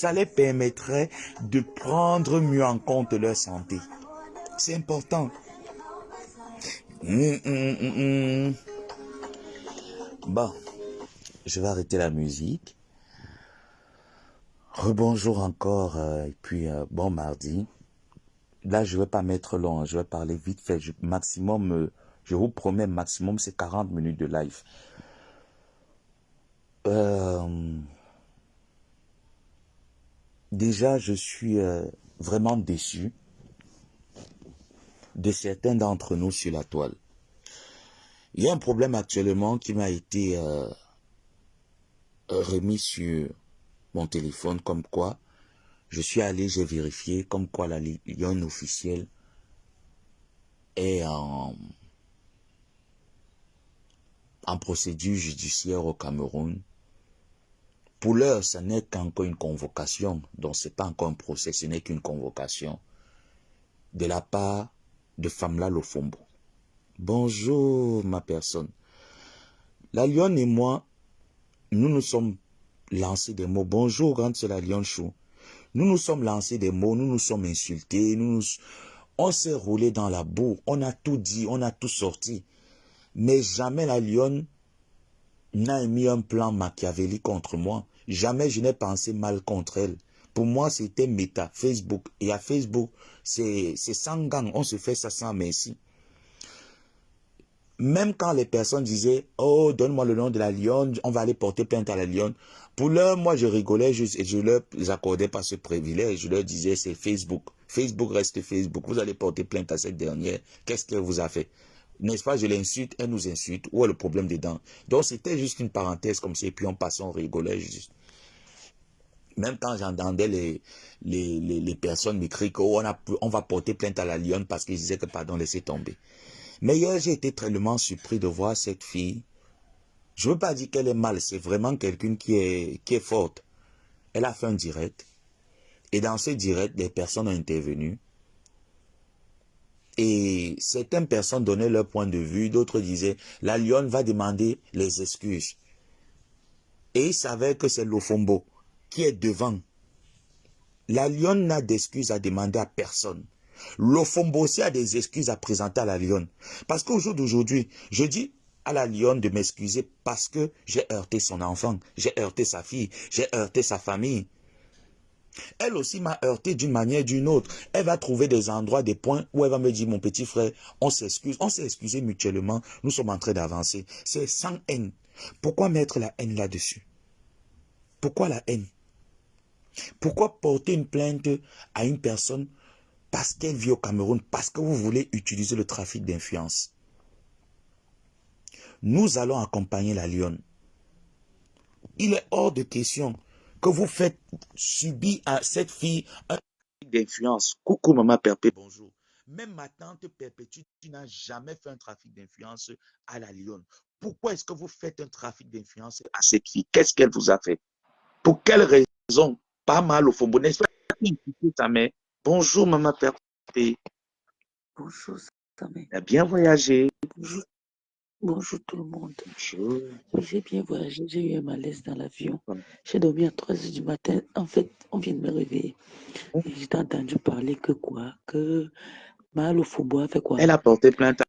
Ça les permettrait de prendre mieux en compte leur santé. C'est important. Bon, je vais arrêter la musique. Rebonjour encore, et puis bon mardi. Là, je ne vais pas mettre long, je vais parler vite fait. Je vous promets, maximum, c'est 40 minutes de live. Déjà, je suis vraiment déçu de certains d'entre nous sur la toile. Il y a un problème actuellement qui m'a été remis sur mon téléphone, comme quoi je suis allé, j'ai vérifié, comme quoi la Lionne officielle est en procédure judiciaire au Cameroun. Pour l'heure, ce n'est qu'encore une convocation, donc ce n'est pas encore un procès, ce n'est qu'une convocation de la part de Famla Lofombo. Bonjour ma personne. La Lionne et moi, nous nous sommes lancés des mots. Bonjour grande sœur la Lionne Chou. Nous nous sommes lancés des mots, nous nous sommes insultés, on s'est roulé dans la boue, on a tout dit, on a tout sorti. Mais jamais la Lionne n'a émis un plan machiavélique contre moi. Jamais je n'ai pensé mal contre elle. Pour moi, c'était méta, Facebook. Et à Facebook, c'est sans gang. On se fait ça sans merci. Même quand les personnes disaient, oh, donne-moi le nom de la Lionne, on va aller porter plainte à la Lionne. Pour l'heure, moi, je rigolais juste et je leur accordais pas ce privilège. Je leur disais, c'est Facebook. Facebook reste Facebook. Vous allez porter plainte à cette dernière. Qu'est-ce qu'elle vous a fait? N'est-ce pas, je l'insulte, elle nous insulte. Où est le problème dedans? Donc, c'était juste une parenthèse comme ça, et puis on passait, on rigolait juste. Même quand j'entendais les personnes m'écrire qu'on va porter plainte à la Lionne parce qu'ils disaient que, pardon, laissez tomber. Mais hier, j'ai été tellement surpris de voir cette fille. Je ne veux pas dire qu'elle est mal, c'est vraiment quelqu'un qui est forte. Elle a fait un direct. Et dans ce direct, des personnes ont intervenu. Et certaines personnes donnaient leur point de vue, d'autres disaient, la Lionne va demander les excuses. Et ils savaient que c'est Lofombo qui est devant. La Lionne n'a d'excuses à demander à personne. Lofombo aussi a des excuses à présenter à la Lionne. Parce qu'au jour d'aujourd'hui, je dis à la Lionne de m'excuser parce que j'ai heurté son enfant, j'ai heurté sa fille, j'ai heurté sa famille. Elle aussi m'a heurté d'une manière ou d'une autre. Elle va trouver des endroits, des points où elle va me dire, mon petit frère, on s'excuse. On s'est excusé mutuellement. Nous sommes en train d'avancer. C'est sans haine. Pourquoi mettre la haine là-dessus? Pourquoi la haine? Pourquoi porter une plainte à une personne parce qu'elle vit au Cameroun, parce que vous voulez utiliser le trafic d'influence? Nous allons accompagner la Lionne. Il est hors de question que vous faites subir à cette fille un trafic d'influence. Coucou maman Perpé, bonjour. Même ma tante Perpétue, tu n'as jamais fait un trafic d'influence à la Lionne. Pourquoi est-ce que vous faites un trafic d'influence à cette fille? Qu'est-ce qu'elle vous a fait? Pour quelle raison? Pas mal au fond. N'est-ce pas ta mère? Bonjour maman Perpé. Bonjour, Samé. Bien voyagé. Bonjour. Bonjour tout le monde. Bonjour. J'ai bien voyagé, j'ai eu un malaise dans l'avion. J'ai dormi à 3 h du matin. En fait, on vient de me réveiller. Et j'ai entendu parler que quoi? Que Malo Fobo a fait quoi? Elle a porté plainte.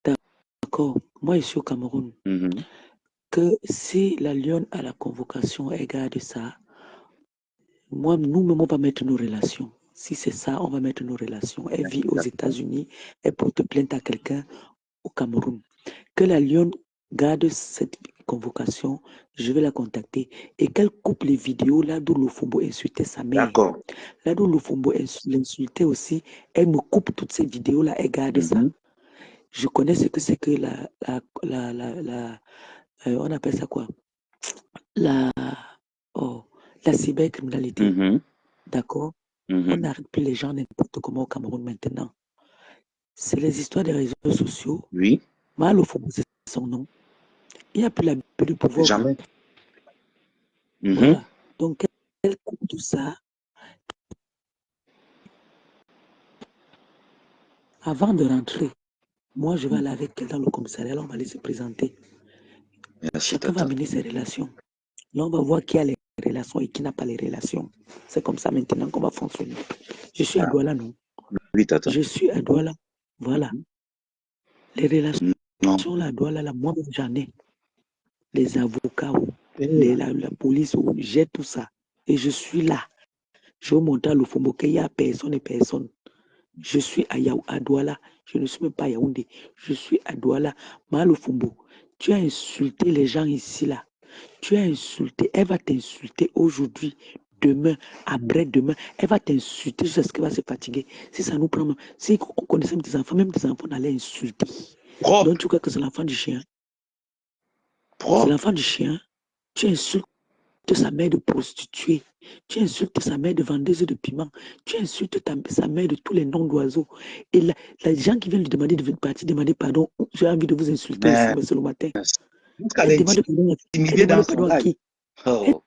D'accord. Moi, je suis au Cameroun. Que si la Lionne a la convocation, elle garde ça. Moi, nous-mêmes, on va mettre nos relations. Si c'est ça, on va mettre nos relations. Elle vit aux États-Unis, elle porte plainte à quelqu'un au Cameroun. Que la Lionne garde cette convocation, je vais la contacter et qu'elle coupe les vidéos là d'où Lofombo insultait sa mère. D'accord. Là d'où Lofombo l'insultait aussi, elle me coupe toutes ces vidéos là, elle garde ça. Je connais ce que c'est que on appelle ça quoi? La cybercriminalité. D'accord? On n'arrête plus les gens n'importe comment au Cameroun maintenant. C'est les histoires des réseaux sociaux. Oui. Lofombo, c'est son nom. Il n'y a plus l'abus de pouvoir. Jamais. Voilà. Donc, elle coupe tout ça. Avant de rentrer, moi, je vais aller avec elle dans le commissariat. Là, on va aller se présenter. Merci, chacun va mener ses relations. Là, on va voir qui a les relations. relations et qui n'a pas les relations. C'est comme ça maintenant qu'on va fonctionner. Je suis à Douala, non? Oui, tata. Je suis à Douala. Voilà. Les relations là, à Douala, là, moi j'en ai. Les avocats, la police, j'ai tout ça. Et je suis là. Je vais monter à Lufumbo, il n'y a personne et personne. Je suis à Douala. Je ne suis même pas à Yaoundé. Je suis à Douala. Ma Lufumbo, tu as insulté les gens ici, là. Tu as insulté. Elle va t'insulter aujourd'hui, demain, après-demain. Elle va t'insulter jusqu'à ce qu'elle va se fatiguer. Si ça nous prend... Si on connaissait même des enfants, on allait insulter. Propre. Donc tu crois que c'est l'enfant du chien? Propre. C'est l'enfant du chien. Tu insultes sa mère de prostituée, tu insultes sa mère de vendeuse de piment, tu insultes sa mère de tous les noms d'oiseaux. Et les gens qui viennent lui demander de partir, demander pardon, j'ai envie de vous insulter aussi, mais c'est le matin. Elle demande pardon à qui? Oh.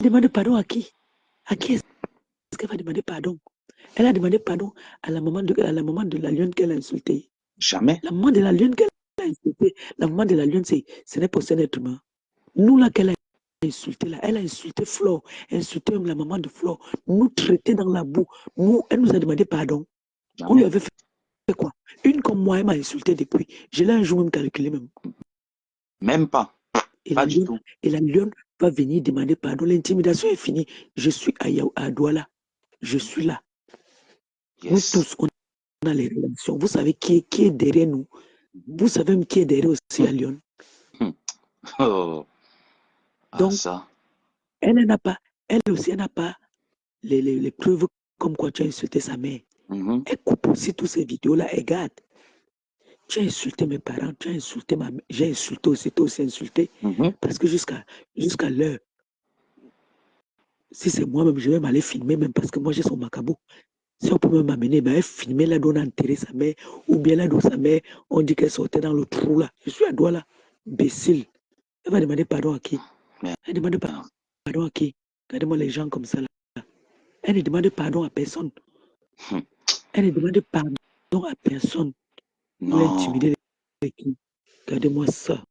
Elle demande pardon à qui? À qui est-ce qu'elle va demander pardon? Elle a demandé pardon à la maman de la lionne qu'elle a insultée. Jamais. La maman de la lionne qu'elle a insultée. La maman de la lionne, ce n'est pas un être humain. Nous, là, qu'elle a insulté là, elle a insulté Flore, insulté même la maman de Flore, nous traiter dans la boue. Nous, elle nous a demandé pardon. Jamais. On lui avait fait quoi? Une comme moi, elle m'a insulté depuis. Je l'ai un jour même calculé même. Même pas. Pas du tout. Et la lionne va venir demander pardon. L'intimidation est finie. Je suis à Douala. Je suis là. Yes. Nous tous, on a les relations. Vous savez qui est derrière nous. Vous savez même qui est derrière aussi la lionne. Oh. Donc, ça. elle aussi, elle n'a pas les preuves comme quoi tu as insulté sa mère. Elle coupe aussi toutes ces vidéos-là, elle garde. Tu as insulté mes parents, tu as insulté ma mère, j'ai insulté aussi, toi aussi insulté. Parce que jusqu'à l'heure, si c'est moi-même, je vais m'aller filmer, même parce que moi j'ai son macabo. Si on peut même m'amener, elle filmer là, on a enterré sa mère, ou bien là, dans sa mère, on dit qu'elle sortait dans le trou là. Je suis à Douala, imbécile. Elle va demander pardon à qui? Elle demande pardon à qui? Regardez-moi les gens comme ça là. Elle ne demande pardon à personne. Elle ne demande pardon à personne. Pour l'intimider. Regardez-moi ça.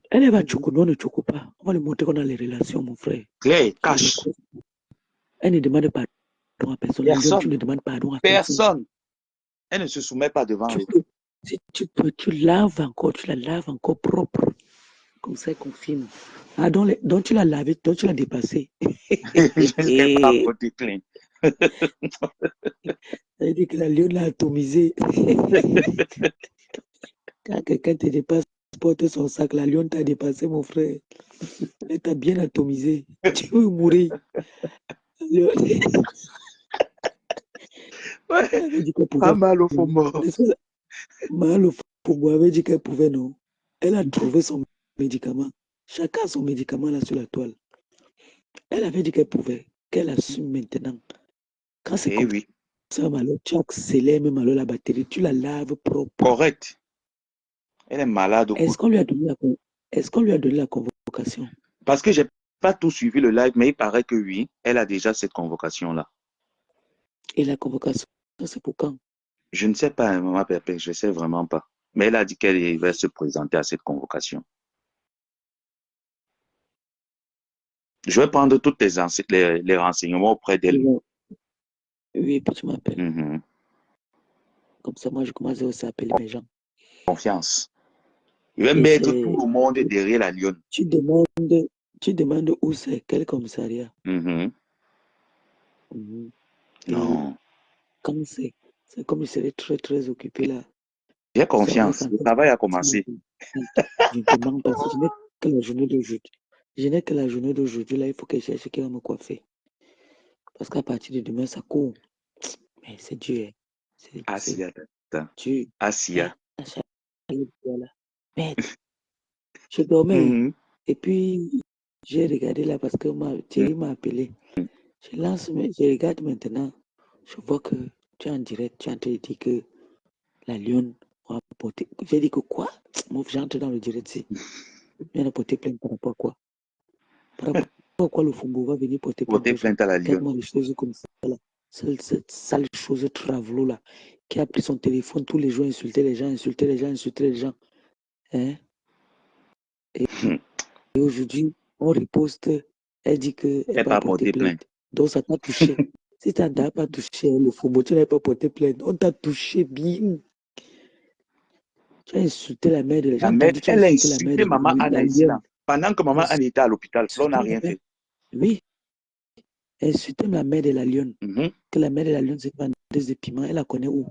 Elle va choco, non, ne choco pas. On va lui montrer qu'on a les relations, mon frère. Claire, cache. Elle ne demande pardon à personne. Personne. Tu ne demandes pardon à personne. Elle ne se soumet pas devant elle. Si tu laves encore, tu la laves encore propre. Comme ça, elle confirme. Ah, donc tu l'as lavé, donc tu l'as dépassé. Je n'ai pas porté plainte. Elle dit que la lionne l'a atomisé. Quand quelqu'un te dépasse, porte son sac, la lionne t'a dépassé, mon frère. Elle t'a bien atomisé. Tu veux mourir. Pas mal au fond mort. Mal au fond avait dit qu'elle pouvait, non. Elle a trouvé son médicament. Chacun a son médicament là sur la toile. Elle avait dit qu'elle pouvait, qu'elle assume maintenant. Quand c'est comme ça, Malo, tu accélères même alors la batterie, tu la laves propre. Correct. Elle est malade. Est-ce qu'on lui a donné la convocation? Parce que j'ai pas tout suivi le live, mais il paraît que oui, elle a déjà cette convocation-là. Et la convocation, c'est pour quand? Je ne sais pas, maman Pépé, je ne sais vraiment pas. Mais elle a dit qu'elle va se présenter à cette convocation. Je vais prendre tous les renseignements auprès d'elle. Oui, puis tu m'appelles. Comme ça, moi, je commence aussi à appeler mes gens. Confiance. Je vais mettre tout le monde derrière la lionne. Tu demandes où c'est, quel commissariat. Non. Comme c'est comme il serait très, très occupé là. J'ai confiance. Le travail a commencé. Je te demande parce que je n'ai que la journée d'aujourd'hui. Je n'ai que la journée d'aujourd'hui là, il faut que je cherche qui va me coiffer. Parce qu'à partir de demain, ça court. Mais c'est dur. Assia. Dur. Assia. Mais je dormais. Et puis, j'ai regardé là parce que Thierry m'a appelé. Je regarde maintenant. Je vois que tu es en direct. Tu es en train de dire que la lionne a porté. J'ai dit que quoi? Moi, j'entre dans le direct ici. Elle a porté plainte par rapport à quoi? Par rapport à quoi le Fumbo va venir porter plainte à la lionne. Regarde-moi les choses comme ça là. Cette sale chose travelo là, qui a pris son téléphone tous les jours, insulter les gens. Hein? Et aujourd'hui, on riposte, elle dit qu'elle Elle va pas porter porté plainte. plainte. Donc ça t'a touché. Si tu n'as pas touché le football, tu n'avais pas porté plainte. On t'a touché bien. Tu as insulté la mère de la... J'ai La mère, entendu, tu as elle a insulté la mère insulté de maman Anna la ici, là. lionne. Pendant que maman Anna était à l'hôpital, Flo n'a rien fait. Oui. Insulter la mère de la lionne. Que la mère de la lionne, c'est une vendeuse de piment. Elle la connaît où?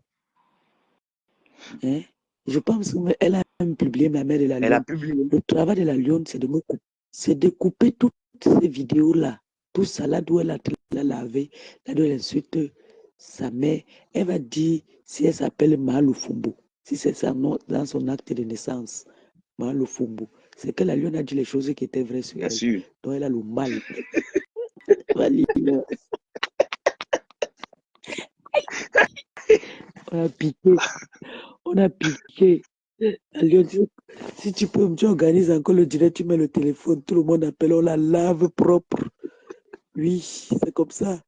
Hein? Je pense qu'elle a même publié la mère de la Elle a lionne. publié. Le travail de la lionne, c'est de couper toutes ces vidéos-là. Tout ça, là d'où elle a lavé, là d'où elle insulte sa mère. Elle va dire si elle s'appelle Mahalo Fumbo. Si c'est ça nom dans son acte de naissance. Mahalo Fumbo. C'est que la lionne a dit les choses qui étaient vraies sur Bien elle. sûr. Donc elle a le mal. On a piqué. On a piqué. La lionne, si tu peux, tu organises encore le direct, tu mets le téléphone, tout le monde appelle, on la lave propre. Oui, c'est comme ça.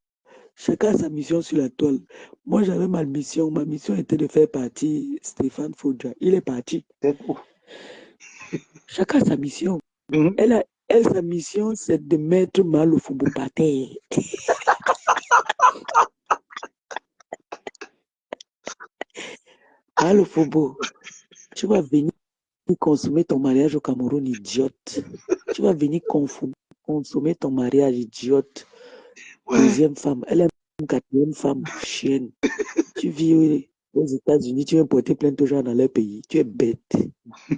Chacun a sa mission sur la toile. Moi, j'avais ma mission. Ma mission était de faire partir Stéphane Fodja. Il est parti. C'est tout. Chacun a sa mission. Elle, sa mission, c'est de mettre mal au football par terre. Mal au football. Tu vas venir consommer ton mariage au Cameroun, idiote. Tu vas venir consommer ton mariage, idiote. Ouais. Deuxième femme. Elle est une quatrième femme, chienne. Tu vis aux États-Unis, tu viens porter plainte aux gens dans leur pays. Tu es bête.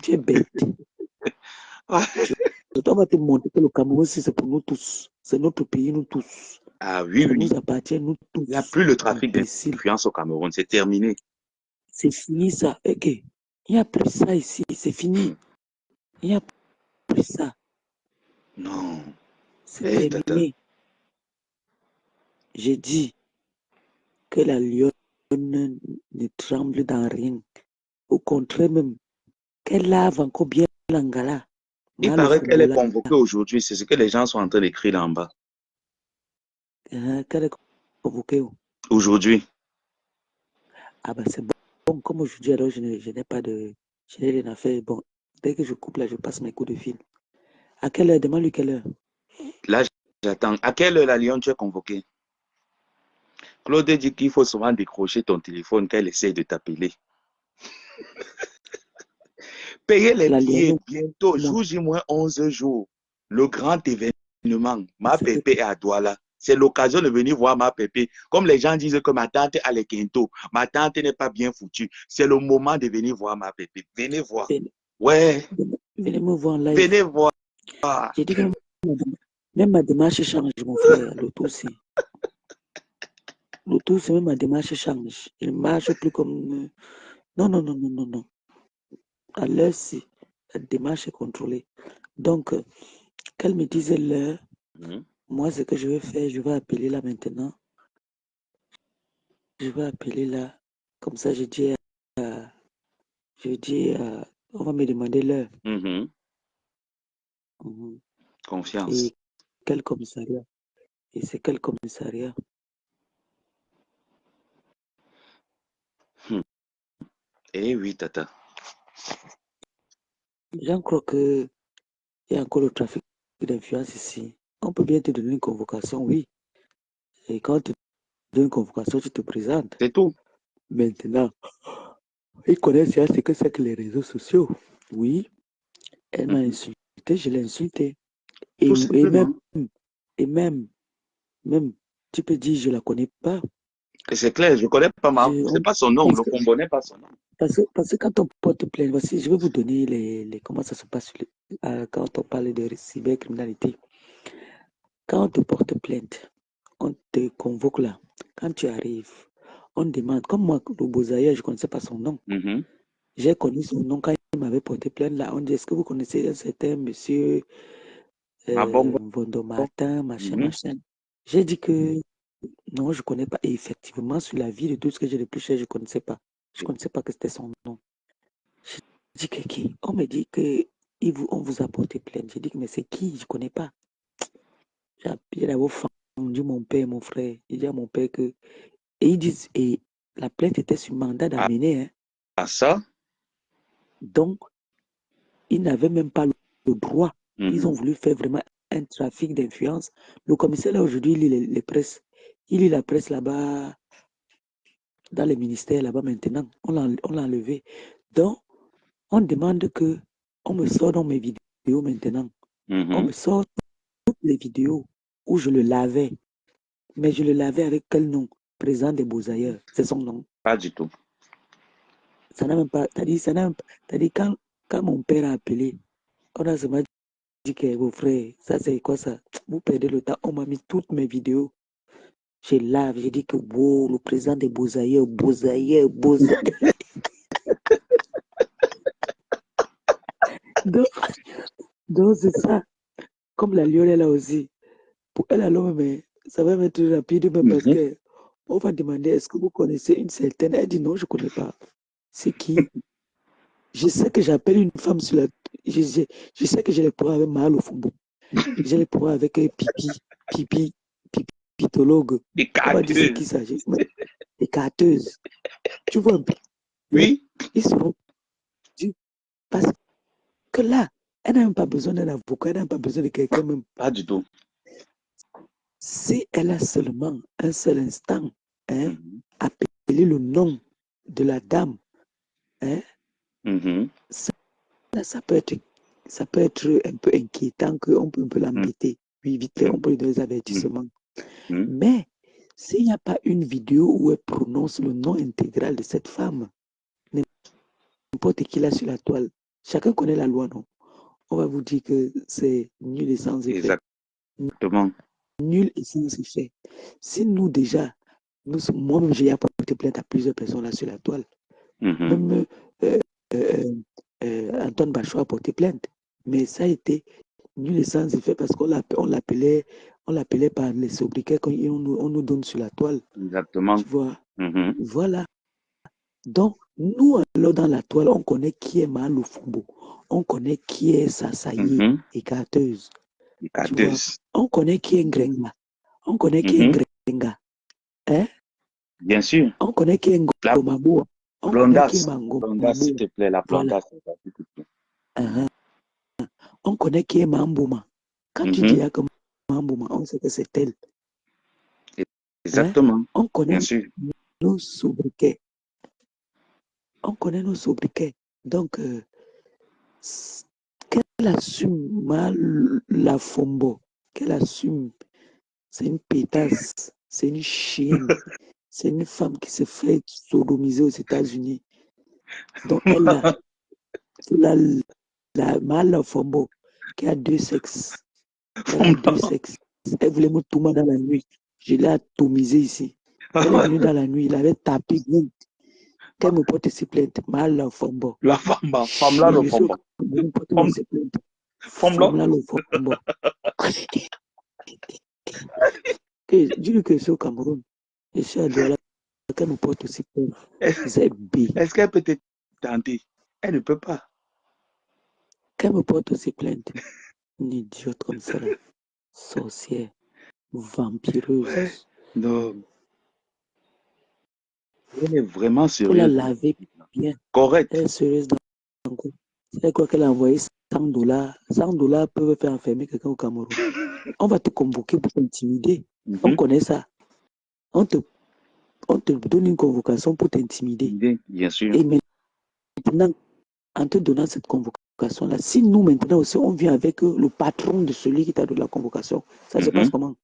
Tu es bête. On va te montrer que le Cameroun, c'est pour nous tous. C'est notre pays, nous tous. Ah oui, Ça oui. nous appartient, nous tous. Il n'y a plus le trafic d'influence au Cameroun. C'est terminé. C'est fini ça. Ok. Il n'y a plus ça ici. C'est fini. Il n'y a plus ça. Non. C'est terminé. J'ai dit que la lionne ne tremble dans rien. Au contraire même, qu'elle lave encore bien l'angala. Il paraît qu'elle est convoquée aujourd'hui. C'est ce que les gens sont en train d'écrire là en bas. Qu'elle est convoquée où? Aujourd'hui. Ah ben c'est bon. Comme aujourd'hui, alors je n'ai pas de... Je n'ai rien à faire. Bon, dès que je coupe là, je passe mes coups de fil. À quelle heure? Demande-lui quelle heure. Là, j'attends. À quelle heure la lionne tu es convoquée? Claude dit qu'il faut souvent décrocher ton téléphone quand elle essaie de t'appeler. Payer les billets bientôt, jour J-11 jours. Le grand événement. Ma pépé est à Douala. C'est l'occasion de venir voir ma pépé. Comme les gens disent que ma tante a les quintos, ma tante n'est pas bien foutue. C'est le moment de venir voir ma pépé. Venez voir. Ouais. Venez me voir en live. Venez voir. J'ai dit que même ma démarche change, mon frère. Le tout, c'est. Le tout, c'est même ma démarche change. Il ne marche plus comme. Non, non, non, non, non, non. À l'heure, si la démarche est contrôlée. Donc, qu'elle me disait l'heure, moi, ce que je vais faire, je vais appeler là maintenant. Je vais appeler là. Comme ça, je dis, on va me demander l'heure. Confiance. Et quel commissariat? Et c'est quel commissariat? Eh oui, tata. J'en crois qu'il y a encore le trafic d'influence ici. On peut bien te donner une convocation, oui. Et quand tu donnes une convocation, tu te présentes. C'est tout. Maintenant, ils connaissent ce que c'est que les réseaux sociaux. Oui, elle m'a insulté, je l'ai insulté. Et même, tu peux dire, je ne la connais pas. Et c'est clair, je ne connais pas c'est pas son nom, on ne connaît pas son nom. Parce que quand on porte plainte, voici, je vais vous donner comment ça se passe quand on parle de cybercriminalité. Quand on te porte plainte, on te convoque là. Quand tu arrives, on demande, comme moi, le Bozaïa, je ne connaissais pas son nom. J'ai connu son nom quand il m'avait porté plainte là. On dit, est-ce que vous connaissez un certain monsieur Vondo Martin, machin. J'ai dit que non, je ne connais pas. Et effectivement, sur la vie de tout ce que j'ai de plus cher, je ne connaissais pas. Je ne connaissais pas que c'était son nom. J'ai dit que qui? On me dit que on vous a porté plainte. J'ai dit, mais c'est qui? Je ne connais pas. J'ai d'abord fendu mon père et mon frère. J'ai dit à mon père que. Et ils disent, et la plainte était sur mandat d'amener. Hein. Ah, ça? Donc, ils n'avaient même pas le droit. Ils ont voulu faire vraiment un trafic d'influence. Le commissaire, là, aujourd'hui, il lit les presses. Il lit la presse là-bas, dans les ministères, là-bas, maintenant. On l'a enlevé. Donc, on demande que on me sort dans mes vidéos maintenant. On me sort toutes les vidéos où je le lavais. Mais je le lavais avec quel nom? Président des Beaux-Ailleurs. C'est son nom. Pas du tout. Ça n'a même pas. T'as dit, quand mon père a appelé, on a seulement dit que vos frères, ça c'est quoi ça? Vous perdez le temps. On m'a mis toutes mes vidéos. Je lave, j'ai dit que wow, le président des Beaux-Ailleurs. Donc c'est ça. Comme la lionne, elle a aussi. Pour elle, alors, mais ça va être rapide, mais parce que on va demander est-ce que vous connaissez une certaine. Elle dit non, je ne connais pas. C'est qui? Je sais que j'appelle une femme sur la. Je sais que j'ai les pouvoirs avec Mahal au Fumbo. J'ai les pouvoirs avec Pitologue. On va dire c'est qui ça? Des carteuses. Tu vois un peu? Oui. Ils seront. Parce que là, elle n'a même pas besoin d'un avocat, elle n'a pas besoin de quelqu'un même. Pas du tout. Si elle a seulement un seul instant, appeler le nom de la dame, ça peut être un peu inquiétant, qu'on peut un peu l'embêter. Oui, vite fait, on peut lui donner des avertissements. Mais s'il n'y a pas une vidéo où elle prononce le nom intégral de cette femme, n'importe qui là sur la toile, chacun connaît la loi, non? On va vous dire que c'est nul et sans effet. Exactement. Nul et sans effet. Si nous déjà, moi-même j'ai apporté plainte à plusieurs personnes là sur la toile. Même Antoine Bachot a porté plainte. Mais ça a été nul et sans effet parce qu'on l'appelait par les sobriquets qu'on nous donne sur la toile. Exactement. Tu vois? Voilà. Donc, nous, alors dans la toile, on connaît qui est Mahal au Fumbo. On connaît qui est Sassaye et Carteuse. Tu vois? On connaît qui est Ngrenga. On connaît qui est Ngrenga. Hein? Bien sûr. On connaît qui est Ngomabo. On connaît qui est Mango. Blondas, s'il te plaît, la blondasse. Voilà. On connaît qui est Mambouma. Quand tu dis que Mambouma, on sait que c'est elle. Exactement. On connaît Bien sûr. nos sobriquets. On connaît nos sobriquets. Donc, qu'elle assume mal la Fombo, qu'elle assume, c'est une pétasse, c'est une chienne, c'est une femme qui se fait sodomiser aux États-Unis. Donc, elle a la mal Fombo qui a deux sexes. Elle a deux sexes. Elle voulait me tomber dans la nuit. Je l'ai atomisé ici. Elle est venue dans la nuit, il avait tapé bien. Qu'elle me porte ses plaintes. Mal Fombo. La femme là, le Fombo. Femme là, le Fombo. Dis-lui que je suis au Cameroun. Je suis à Douala. Qu'elle me porte aussi plainte. Est-ce qu'elle peut te tenter? Elle ne peut pas. Qu'elle me porte aussi plainte. Une idiote comme ça, là. Sorcière. Vampireuse. Non. Elle est vraiment sérieuse. Pour la laver bien. Correct. Elle est sérieuse dans le coup. C'est quoi qu'elle a envoyé $100. $100 peuvent faire enfermer quelqu'un au Cameroun. On va te convoquer pour t'intimider. On connaît ça. On te donne une convocation pour t'intimider. Bien sûr. Et maintenant, en te donnant cette convocation-là, si nous maintenant aussi on vient avec le patron de celui qui t'a donné la convocation, ça se passe comment?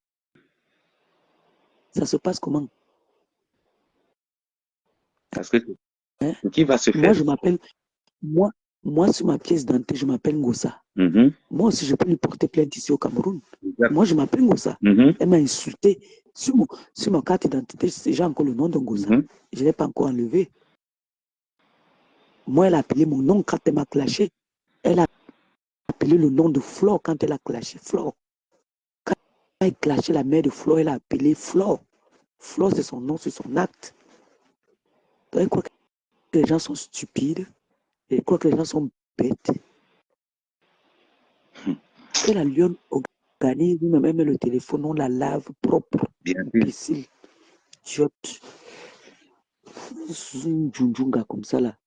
Ça se passe comment? Parce que qui va se faire? Moi, je m'appelle, moi, sur ma pièce d'identité, je m'appelle Ngossa. Moi aussi, je peux lui porter plainte ici au Cameroun. Moi, je m'appelle Ngossa. Elle m'a insulté. Sur ma carte d'identité, j'ai encore le nom de Ngossa. Je ne l'ai pas encore enlevé. Moi, elle a appelé mon nom quand elle m'a clashé. Elle a appelé le nom de Flore quand elle a clashé. Flore. Quand elle a clashé la mère de Flore, elle a appelé Flore. Flore, c'est son nom, c'est son acte. Donc, elle croit que les gens sont stupides. Elle croit que les gens sont bêtes. Que la lionne organise, même le téléphone, on la lave propre. Bien imbécile. Idiote. Une djunjunga comme ça là.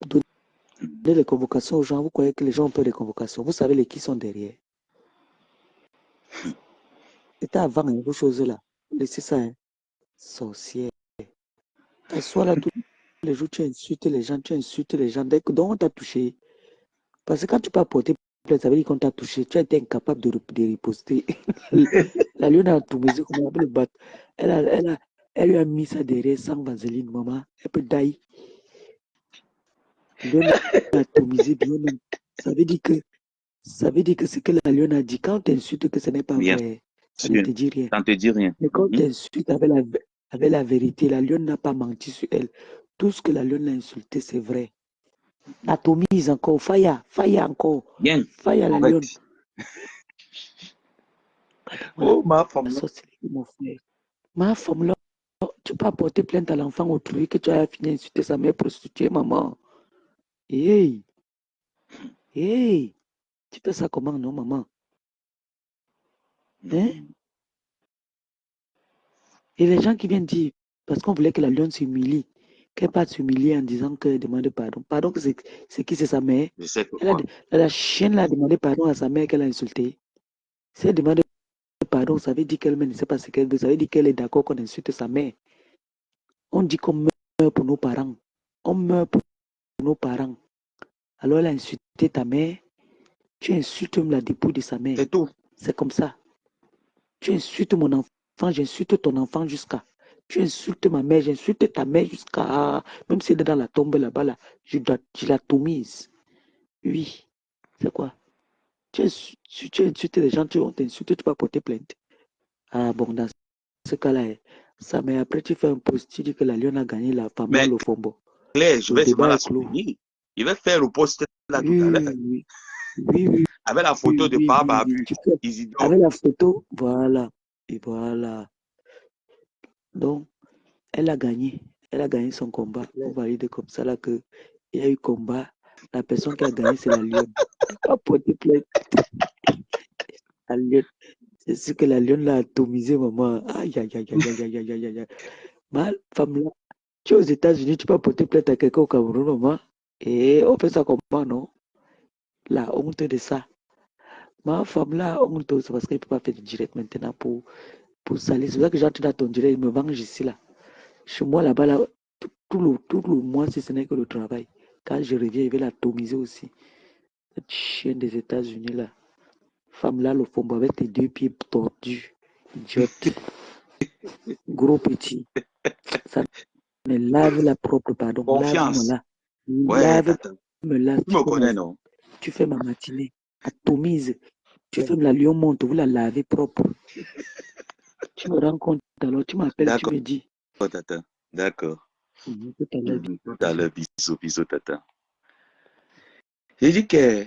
Donnez les convocations aux gens. Vous croyez que les gens ont peur des convocations. Vous savez les qui sont derrière. C'était avant, hein, vos choses-là. Laissez ça, hein. Sorcière. T'assois là tous les jours, tu insultes les gens, dès que donc on t'a touché. Parce que quand tu peux apporter plainte, ça veut dire qu'on t'a touché, tu as été incapable de riposter. La lionne a tout misé, comment on peut le battre. Elle lui a mis ça derrière sans vaseline, maman. Elle peut die. La lionne a tout misé bien même. Ça veut dire que ce que la lionne a dit, quand tu insultes que ce n'est pas Bien vrai, ça ne te dit rien. Ça ne te dit rien. Mais quand tu insultes avec la vérité, la lionne n'a pas menti sur elle. Tout ce que la lionne a insulté, c'est vrai. Atomise encore, fire encore. Bien. Fire la lionne. Oh, ma femme. Ma femme là, tu peux apporter plainte à l'enfant autrui que tu as fini d'insulter sa mère prostituée, maman. Hey, tu fais ça comment, non, maman? Hein? Et les gens qui viennent dire, parce qu'on voulait que la lionne s'humilie, qu'elle parte s'humilier en disant qu'elle demande pardon. Pardon, c'est qui, c'est sa mère? La chienne a demandé pardon à sa mère qu'elle a insultée. Si elle demande pardon, ça veut dire qu'elle-même ne sait pas ce qu'elle veut. Ça veut dire qu'elle est d'accord qu'on insulte sa mère. On dit qu'on meurt pour nos parents. On meurt pour nos parents. Alors elle a insulté ta mère. Tu insultes même la dépouille de sa mère. C'est tout. C'est comme ça. Tu insultes mon enfant, j'insulte ton enfant jusqu'à. Tu insultes ma mère, j'insulte ta mère jusqu'à. Même si elle est dans la tombe là-bas, là, je l'atomise. Oui. C'est quoi? Tu insultes les gens, on t'insulte, tu vas porter plainte. Ah bon, dans ce cas-là, ça, mais après tu fais un post, tu dis que la lionne a gagné la femme là, le Fombo. Claire, je vais seulement la soutenir. Il va faire le post là tout à l'heure. Oui. Avec la photo de Baba Abu. Avec la photo, voilà. Et voilà. Donc, elle a gagné. Elle a gagné son combat. On valide comme ça là que il y a eu combat. La personne qui a gagné, c'est la lionne. Elle n'a pas porté plainte. La lionne. C'est ce que la lionne l'a atomisé, maman. Aïe. Ma femme là, tu es aux États-Unis, tu peux porter plainte à quelqu'un au Cameroun, maman. Et on fait ça comment, non? La honte de ça. Ma femme là, honte, c'est parce qu'elle ne peut pas faire de direct maintenant pour salir. C'est pour ça que j'entre dans ton direct, il me venge ici là. Chez moi là-bas, là, tout le mois, si ce n'est que le travail. Quand je reviens, il va l'atomiser aussi. Cette chienne des États-Unis là. Femme là, le fombo avec tes 2 pieds tordus. Idiote. Gros petit. Ça me lave la propre, pardon. Confiance. Lave-moi là. Tu me connais, non? Tu fais ma matinée. Atomise. Tu fais la lion monte, vous la lavez propre. Tu me rends compte, alors tu m'appelles, tu me dis. Tata. D'accord. Tout à l'heure, bisous, tata. J'ai dit que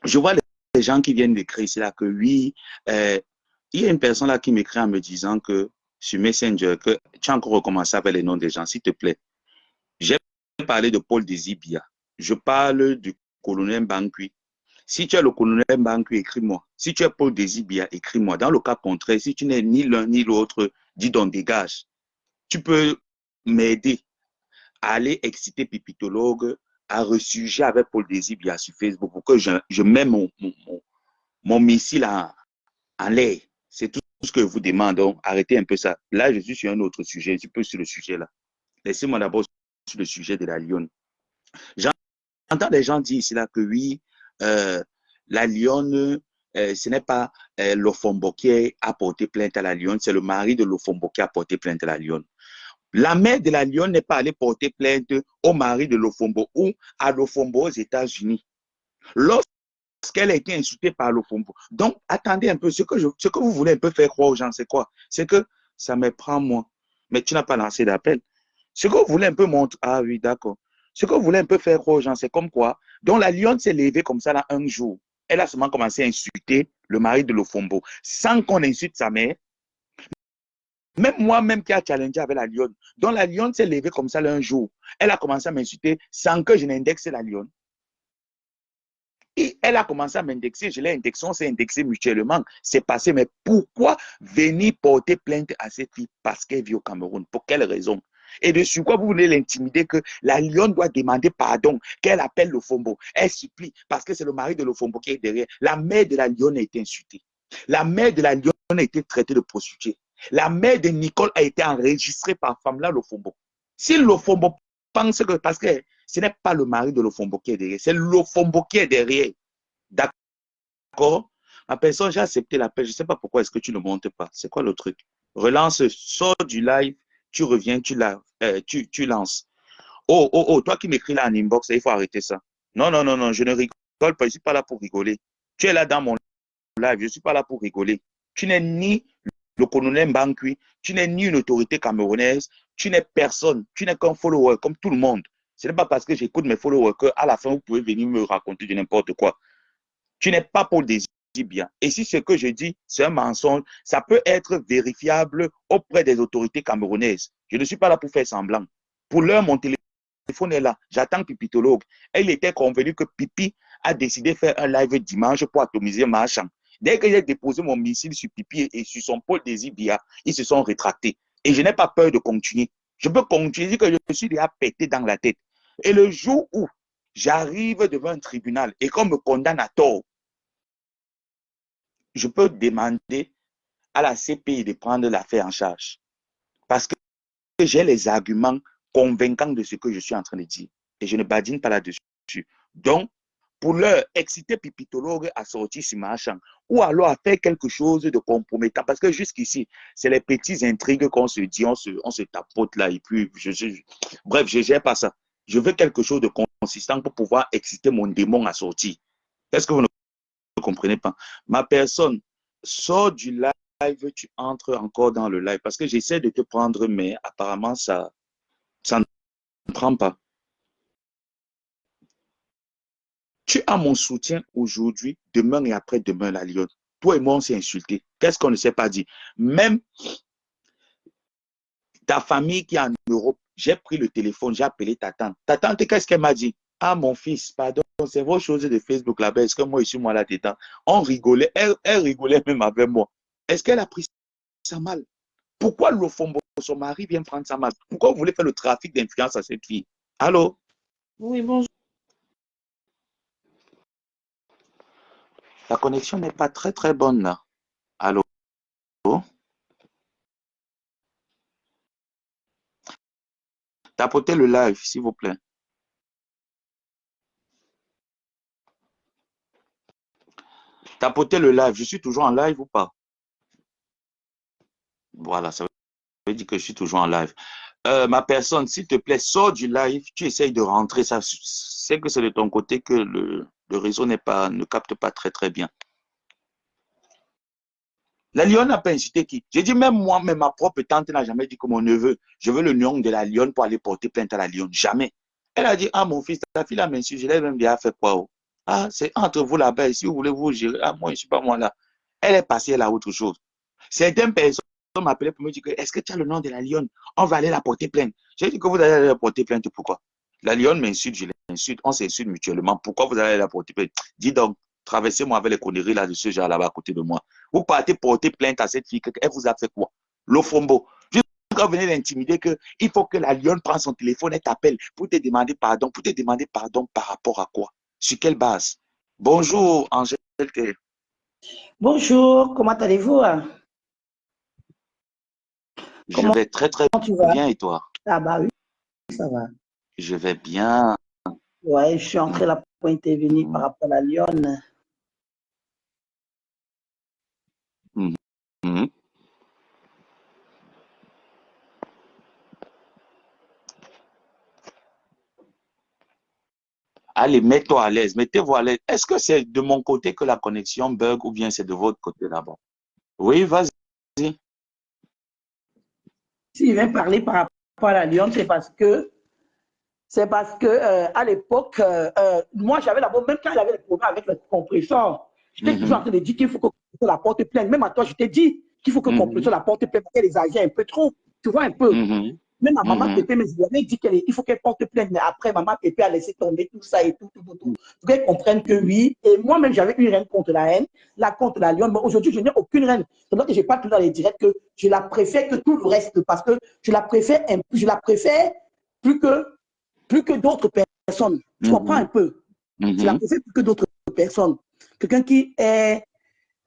je vois les gens qui viennent d'écrire ici là que oui, il y a une personne là qui m'écrit en me disant que sur Messenger, que tu as encore recommencé avec les noms des gens, s'il te plaît. J'ai parlé de Paul Désibia. Je parle du colonel Bankui. Si tu es le colonel Bankui, écris-moi. Si tu es Paul Désibia, écris-moi. Dans le cas contraire, si tu n'es ni l'un ni l'autre, dis donc dégage. Tu peux m'aider à aller exciter Pipitologue, à ressurgir avec Paul Désibia sur Facebook pour que je mets mon missile en l'air. C'est tout ce que je vous demande. Donc, arrêtez un peu ça. Là, je suis sur un autre sujet. Je suis peu sur le sujet là. Laissez-moi d'abord sur le sujet de la lionne. J'entends des gens dire ici là que oui, la lionne, ce n'est pas Lofombo qui a porté plainte à la lionne, c'est le mari de Lofombo qui a porté plainte à la lionne. La mère de la lionne n'est pas allée porter plainte au mari de Lofombo ou à Lofombo aux États-Unis lorsqu'elle a été insultée par Lofombo. Donc, attendez un peu. Ce que vous voulez un peu faire croire aux gens, c'est quoi? C'est que ça me prend moi. Mais tu n'as pas lancé d'appel. Ce que vous voulez un peu montrer. Ah oui, d'accord. Ce que vous voulez un peu faire croire aux gens, c'est comme quoi? Donc, la lionne s'est levée comme ça là un jour. Elle a seulement commencé à insulter le mari de Lofombo sans qu'on insulte sa mère. Même moi-même qui a challengé avec la lionne. Donc la lionne s'est levée comme ça là, un jour. Elle a commencé à m'insulter sans que je n'indexe la lionne. Et elle a commencé à m'indexer, je l'ai indexé, on s'est indexé mutuellement. C'est passé, mais pourquoi venir porter plainte à cette fille? Parce qu'elle vit au Cameroun. Pour quelle raison? Et de sur quoi vous voulez l'intimider que la lionne doit demander pardon, qu'elle appelle Lofombo. Elle supplie, parce que c'est le mari de Lofombo qui est derrière. La mère de la lionne a été insultée. La mère de la lionne a été traitée de prostituée. La mère de Nicole a été enregistrée par Famla Lofombo. Si Lofombo pense que, parce que ce n'est pas le mari de Lofombo qui est derrière, c'est Lofombo qui est derrière. D'accord? Ma personne, j'ai accepté l'appel. Je ne sais pas pourquoi est-ce que tu ne montes pas. C'est quoi le truc? Relance, sors du live, tu reviens, tu lances. Oh, toi qui m'écris là en inbox, il faut arrêter ça. Non, je ne rigole pas, je ne suis pas là pour rigoler. Tu es là dans mon live, je ne suis pas là pour rigoler. Tu n'es ni le colonel Mbankui, tu n'es ni une autorité camerounaise, tu n'es personne, tu n'es qu'un follower comme tout le monde. Ce n'est pas parce que j'écoute mes followers qu'à la fin, vous pouvez venir me raconter de n'importe quoi. Tu n'es pas pour des bien. Et si ce que je dis, c'est un mensonge, ça peut être vérifiable auprès des autorités camerounaises. Je ne suis pas là pour faire semblant. Pour l'heure, mon téléphone est là. J'attends Pipitologue. Et il était convenu que Pipi a décidé de faire un live dimanche pour atomiser Marchand. Dès que j'ai déposé mon missile sur Pipi et sur son pôle des Ibia, ils se sont rétractés. Et je n'ai pas peur de continuer. Je peux continuer, que je suis déjà pété dans la tête. Et le jour où j'arrive devant un tribunal et qu'on me condamne à tort, je peux demander à la CPI de prendre l'affaire en charge. Parce que j'ai les arguments convaincants de ce que je suis en train de dire. Et je ne badine pas là-dessus. Donc, pour leur exciter Pipitologue à sortir sur Marchand ou alors à faire quelque chose de compromettant. Parce que jusqu'ici, c'est les petites intrigues qu'on se dit, on se tapote là. Et puis, bref, je ne gère pas ça. Je veux quelque chose de consistant pour pouvoir exciter mon démon à sortir. Est-ce que vous ne comprenez pas? Ma personne, sort du live, tu entres encore dans le live parce que j'essaie de te prendre, mais apparemment, ça ne prend pas. Tu as mon soutien aujourd'hui, demain et après-demain, la lionne. Toi et moi, on s'est insultés. Qu'est-ce qu'on ne s'est pas dit? Même ta famille qui est en Europe, j'ai pris le téléphone, j'ai appelé ta tante. Ta tante, qu'est-ce qu'elle m'a dit? Ah, mon fils, pardon, c'est vos choses de Facebook là-bas. Est-ce que moi, je suis moi là-dedans? On rigolait, elle rigolait même avec moi. Est-ce qu'elle a pris ça mal? Pourquoi Lofombo, son mari, vient prendre ça mal? Pourquoi vous voulez faire le trafic d'influence à cette fille? Allô? Oui, bonjour. La connexion n'est pas très, très bonne là. Allô? Tapotez le live, s'il vous plaît. Tapotez le live. Je suis toujours en live ou pas? Voilà, ça veut dire que je suis toujours en live. Ma personne, s'il te plaît, sors du live. Tu essayes de rentrer. Ça, c'est que c'est de ton côté que le réseau ne capte pas très, très bien. La lionne n'a pas incité qui? J'ai dit, même moi, même ma propre tante n'a jamais dit que mon neveu, je veux le nom de la lionne pour aller porter plainte à la lionne. Jamais. Elle a dit, ah, mon fils, ta fille a m'insulté, je l'ai même bien fait quoi? Oh? Ah, c'est entre vous là-bas, si vous voulez vous gérer. Ah, moi, je ne suis pas moi là. Elle est passée à autre chose. Certaines personnes m'appelaient pour me dire, est-ce que tu as le nom de la lionne? On va aller la porter plainte. J'ai dit que vous allez aller la porter plainte, pourquoi? La lionne m'insulte, je l'insulte, on s'insulte mutuellement. Pourquoi vous allez la porter plainte? Dis donc, traversez-moi avec les conneries là de ce genre là-bas à côté de moi. Vous partez porter plainte à cette fille, elle vous a fait quoi? Lofombo. Juste quand vous venez d'intimider qu'il faut que la lionne prenne son téléphone et t'appelle pour te demander pardon. Pour te demander pardon par rapport à quoi? Sur quelle base? Bonjour, Angèle. Bonjour, comment allez-vous? Je vais très très bien et toi? Ah bah oui, ça va. Je vais bien. Ouais, je suis entré là pour intervenir par rapport à la lionne. Allez, mets-toi à l'aise, mettez-vous à l'aise. Est-ce que c'est de mon côté que la connexion bug ou bien c'est de votre côté là-bas? Oui, vas-y. Si je viens parler par rapport à la lionne, c'est parce que à l'époque, moi j'avais d'abord, même quand il y avait le problème avec le compresseur, j'étais toujours en train de dire qu'il faut que la porte plainte. Même à toi, je t'ai dit qu'il faut que le compresseur la porte plainte parce qu'elle les agit un peu trop. Tu vois un peu. Même à maman Pépé, mais je lui avais dit qu'il faut qu'elle porte plainte. Mais après, maman Pépé a laissé tomber tout ça et tout. Pour qu'elle comprenne que oui. Et moi-même, j'avais une reine contre la haine, là contre la lionne. Mais aujourd'hui, je n'ai aucune reine. C'est donc que je n'ai pas tout dans les directs que je la préfère que tout le reste parce que je la préfère plus que d'autres personnes. Tu comprends un peu? Je la préfère plus que d'autres personnes. Quelqu'un qui est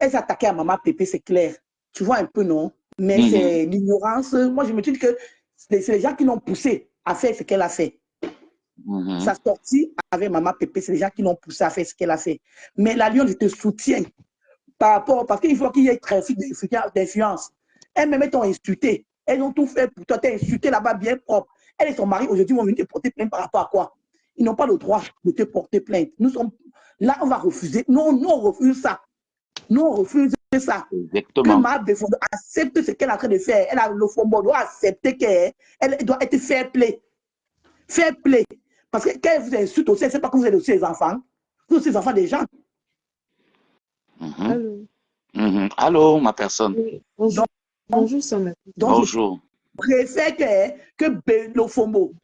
elle s'est attaquée à maman Pépé, c'est clair. Tu vois un peu, non? Mais c'est l'ignorance. Moi, je me dis que c'est les gens qui l'ont poussée à faire ce qu'elle a fait. Sa sortie avec maman Pépé, c'est les gens qui l'ont poussée à faire ce qu'elle a fait. Mais la Lyon, je te soutiens par rapport, parce qu'il faut qu'il y ait trafic d'influence. Elles-mêmes t'ont insulté. Elles ont tout fait pour toi. T'es insulté là-bas bien propre. Elle et son mari, aujourd'hui, vont venir te porter plainte par rapport à quoi? Ils n'ont pas le droit de te porter plainte. Nous sommes là, on va refuser. Non, nous, on refuse ça. Nous, on refuse ça. Exactement. Que Maa Befondo accepte ce qu'elle est en train de faire. Elle a le Fombo doit accepter qu'elle doit être fair play. Fair play. Parce que quand elle vous insulte aussi, elle ne sait pas que vous êtes aussi les enfants. Vous êtes aussi les enfants des gens. Allô. Allô, ma personne. Oui, bonjour. Bonjour, Samuel. Bonjour. Je préfère que le Fombo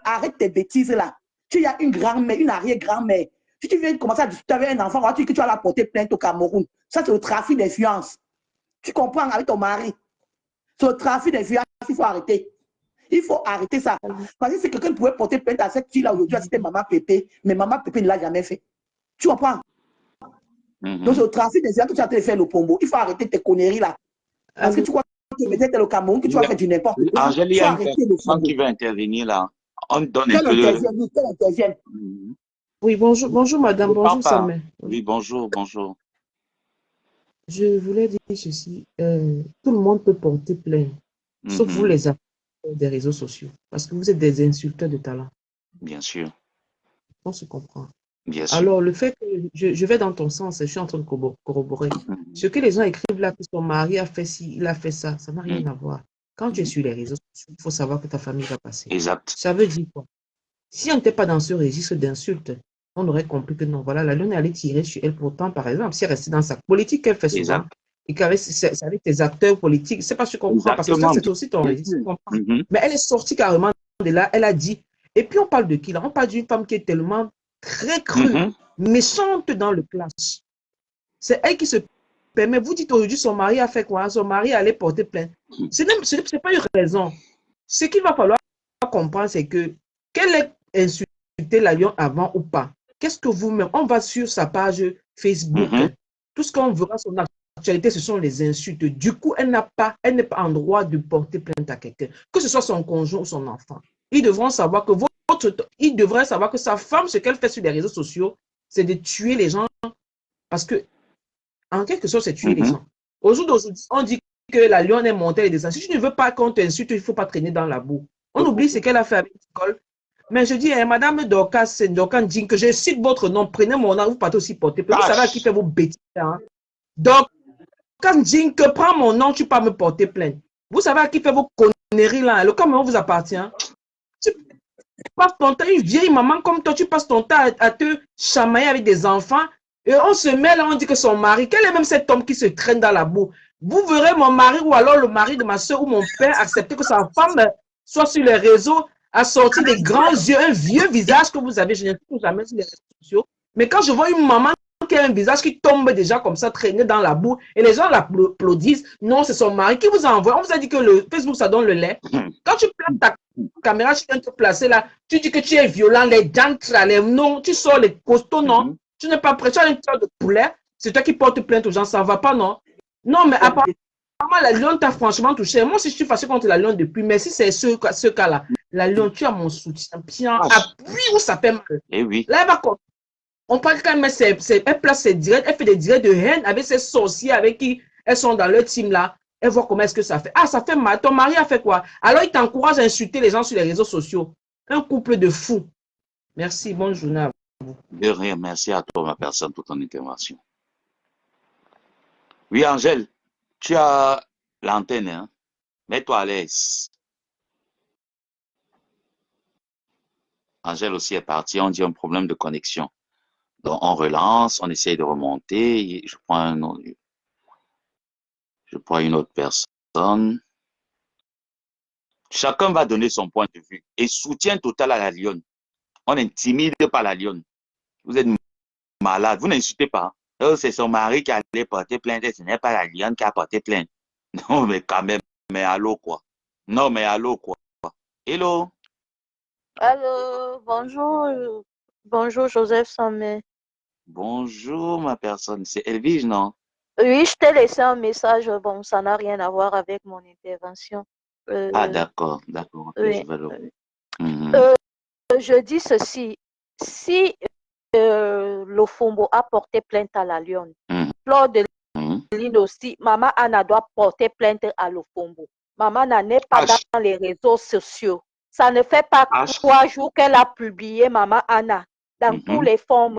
arrête tes bêtises là. Tu as une grand-mère, une arrière-grand-mère. Si tu viens commencer à discuter avec un enfant, on va dire que tu vas la porter plainte au Cameroun. Ça, c'est le trafic d'influence. Tu comprends avec ton mari. C'est le trafic d'influence, il faut arrêter. Il faut arrêter ça. Parce que si quelqu'un pouvait porter plainte à cette fille-là aujourd'hui, c'était Maman Pépé, mais Maman Pépé ne l'a jamais fait. Tu comprends? Donc, c'est le trafic d'influence que tu as en train de faire le Pombo. Il faut arrêter tes conneries là. Parce que tu crois que peut-être le Cameroun, que tu vas faire du n'importe quoi. Angèle, il y a une personne qui veut intervenir là. On donne un peu de... Quelle intervienne. Oui, bonjour madame, bonjour Samuel. Oui, bonjour. Je voulais dire ceci, tout le monde peut porter plainte, sauf vous les acteurs des réseaux sociaux, parce que vous êtes des insulteurs de talent. Bien sûr. On se comprend. Bien sûr. Alors, le fait que je vais dans ton sens, je suis en train de corroborer. Ce que les gens écrivent là, que son mari a fait ci, il a fait ça, ça n'a rien à voir. Quand tu es sur les réseaux sociaux, il faut savoir que ta famille va passer. Exact. Ça veut dire quoi? Si on n'était pas dans ce registre d'insultes, on aurait compris que non, voilà, la Lune allait tirer sur elle. Pourtant, par exemple, si elle restait dans sa politique qu'elle fait souvent, et qu'avec tes acteurs politiques, c'est pas ce qu'on comprend, parce que ça, c'est aussi ton registre. Mais elle est sortie carrément de là, elle a dit, et puis on parle de qui là? On parle d'une femme qui est tellement très crue, méchante dans le clash. C'est elle qui se permet. Vous dites aujourd'hui, son mari a fait quoi? Son mari allait porter plainte. Ce n'est pas une raison. Ce qu'il va falloir comprendre, c'est que qu'elle ait insulté la Lyon avant ou pas, qu'est-ce que vous-même, on va sur sa page Facebook, tout ce qu'on verra son actualité, ce sont les insultes. Du coup, elle n'est pas en droit de porter plainte à quelqu'un, que ce soit son conjoint ou son enfant. Ils devront savoir que il devrait savoir que sa femme, ce qu'elle fait sur les réseaux sociaux, c'est de tuer les gens, parce que, en quelque sorte, c'est tuer les gens. Aujourd'hui, on dit que la Lyon est montée et descendue. Si tu ne veux pas qu'on t'insulte, il ne faut pas traîner dans la boue. On oublie ce qu'elle a fait avec Nicole. Mais je dis, Madame Dorcas, c'est Dorcas dit que je cite votre nom, prenez mon nom, vous partez aussi porter plainte. Vous savez à qui fait vos bêtises. Hein? Dorcas dit que prends mon nom, tu peux pas me porter plainte. Vous savez à qui fait vos conneries là. Le Cameroun vous appartient. Tu passes ton temps, une vieille maman comme toi, tu passes ton temps à te chamailler avec des enfants. Et on se met là, on dit que son mari, quel est même cet homme qui se traîne dans la boue? Vous verrez mon mari ou alors le mari de ma soeur ou mon père accepter que sa femme soit sur les réseaux, a sorti des grands yeux, un vieux visage que vous avez, je ne trouve jamais sur les réseaux sociaux. Mais quand je vois une maman qui a un visage qui tombe déjà comme ça, traîné dans la boue, et les gens l'applaudissent, non, c'est son mari qui vous a envoyé. On vous a dit que le Facebook, ça donne le lait. Quand tu places ta caméra, tu viens te placer là, tu dis que tu es violent, les dents, les noms, tu sors les costauds, non. Tu n'es pas prêt, tu as une sorte de poulet, c'est toi qui portes plainte aux gens, ça ne va pas, non? Non, mais apparemment, la Lyon t'a franchement touché. Moi aussi, je suis fâché contre la Lyon depuis, mais si c'est ce cas-là, la Lyon, tu as mon soutien. Bien, appuie où ça fait mal. Eh oui. Là, elle va comme. On parle quand même, elle place ses directs, elle fait des directs de haine avec ses sorciers avec qui elles sont dans leur team là. Elle voit comment est-ce que ça fait. Ah, ça fait mal. Ton mari a fait quoi? Alors, il t'encourage à insulter les gens sur les réseaux sociaux. Un couple de fous. Merci, bonne journée à vous. De rien, merci à toi, ma personne, pour ton intervention. Oui, Angèle, tu as l'antenne, hein? Mets-toi à l'aise. Angèle aussi est partie, on dit un problème de connexion. Donc, on relance, on essaye de remonter. Je prends une autre personne. Chacun va donner son point de vue. Et soutien total à la Lyon. On n'intimide pas la Lyon. Vous êtes malade, vous n'insultez pas. Oh, c'est son mari qui allait porter plainte, ce n'est pas la Lyon qui a porté plainte. Non, mais quand même, mais allô quoi. Non, mais allô quoi. Hello. Allô, bonjour Joseph Sommet. Bonjour ma personne, c'est Elvige, non? Oui, je t'ai laissé un message. Bon, ça n'a rien à voir avec mon intervention. Ah, d'accord, d'accord. Ok, Oui. je vais le... Je dis ceci. Si Lofombo a porté plainte à la Lionne, Fleur de Lys aussi, Maman Anna doit porter plainte à Lofombo. Maman Anna n'est pas dans les réseaux sociaux. Ça ne fait pas 3 jours qu'elle a publié Maman Anna dans tous les formes.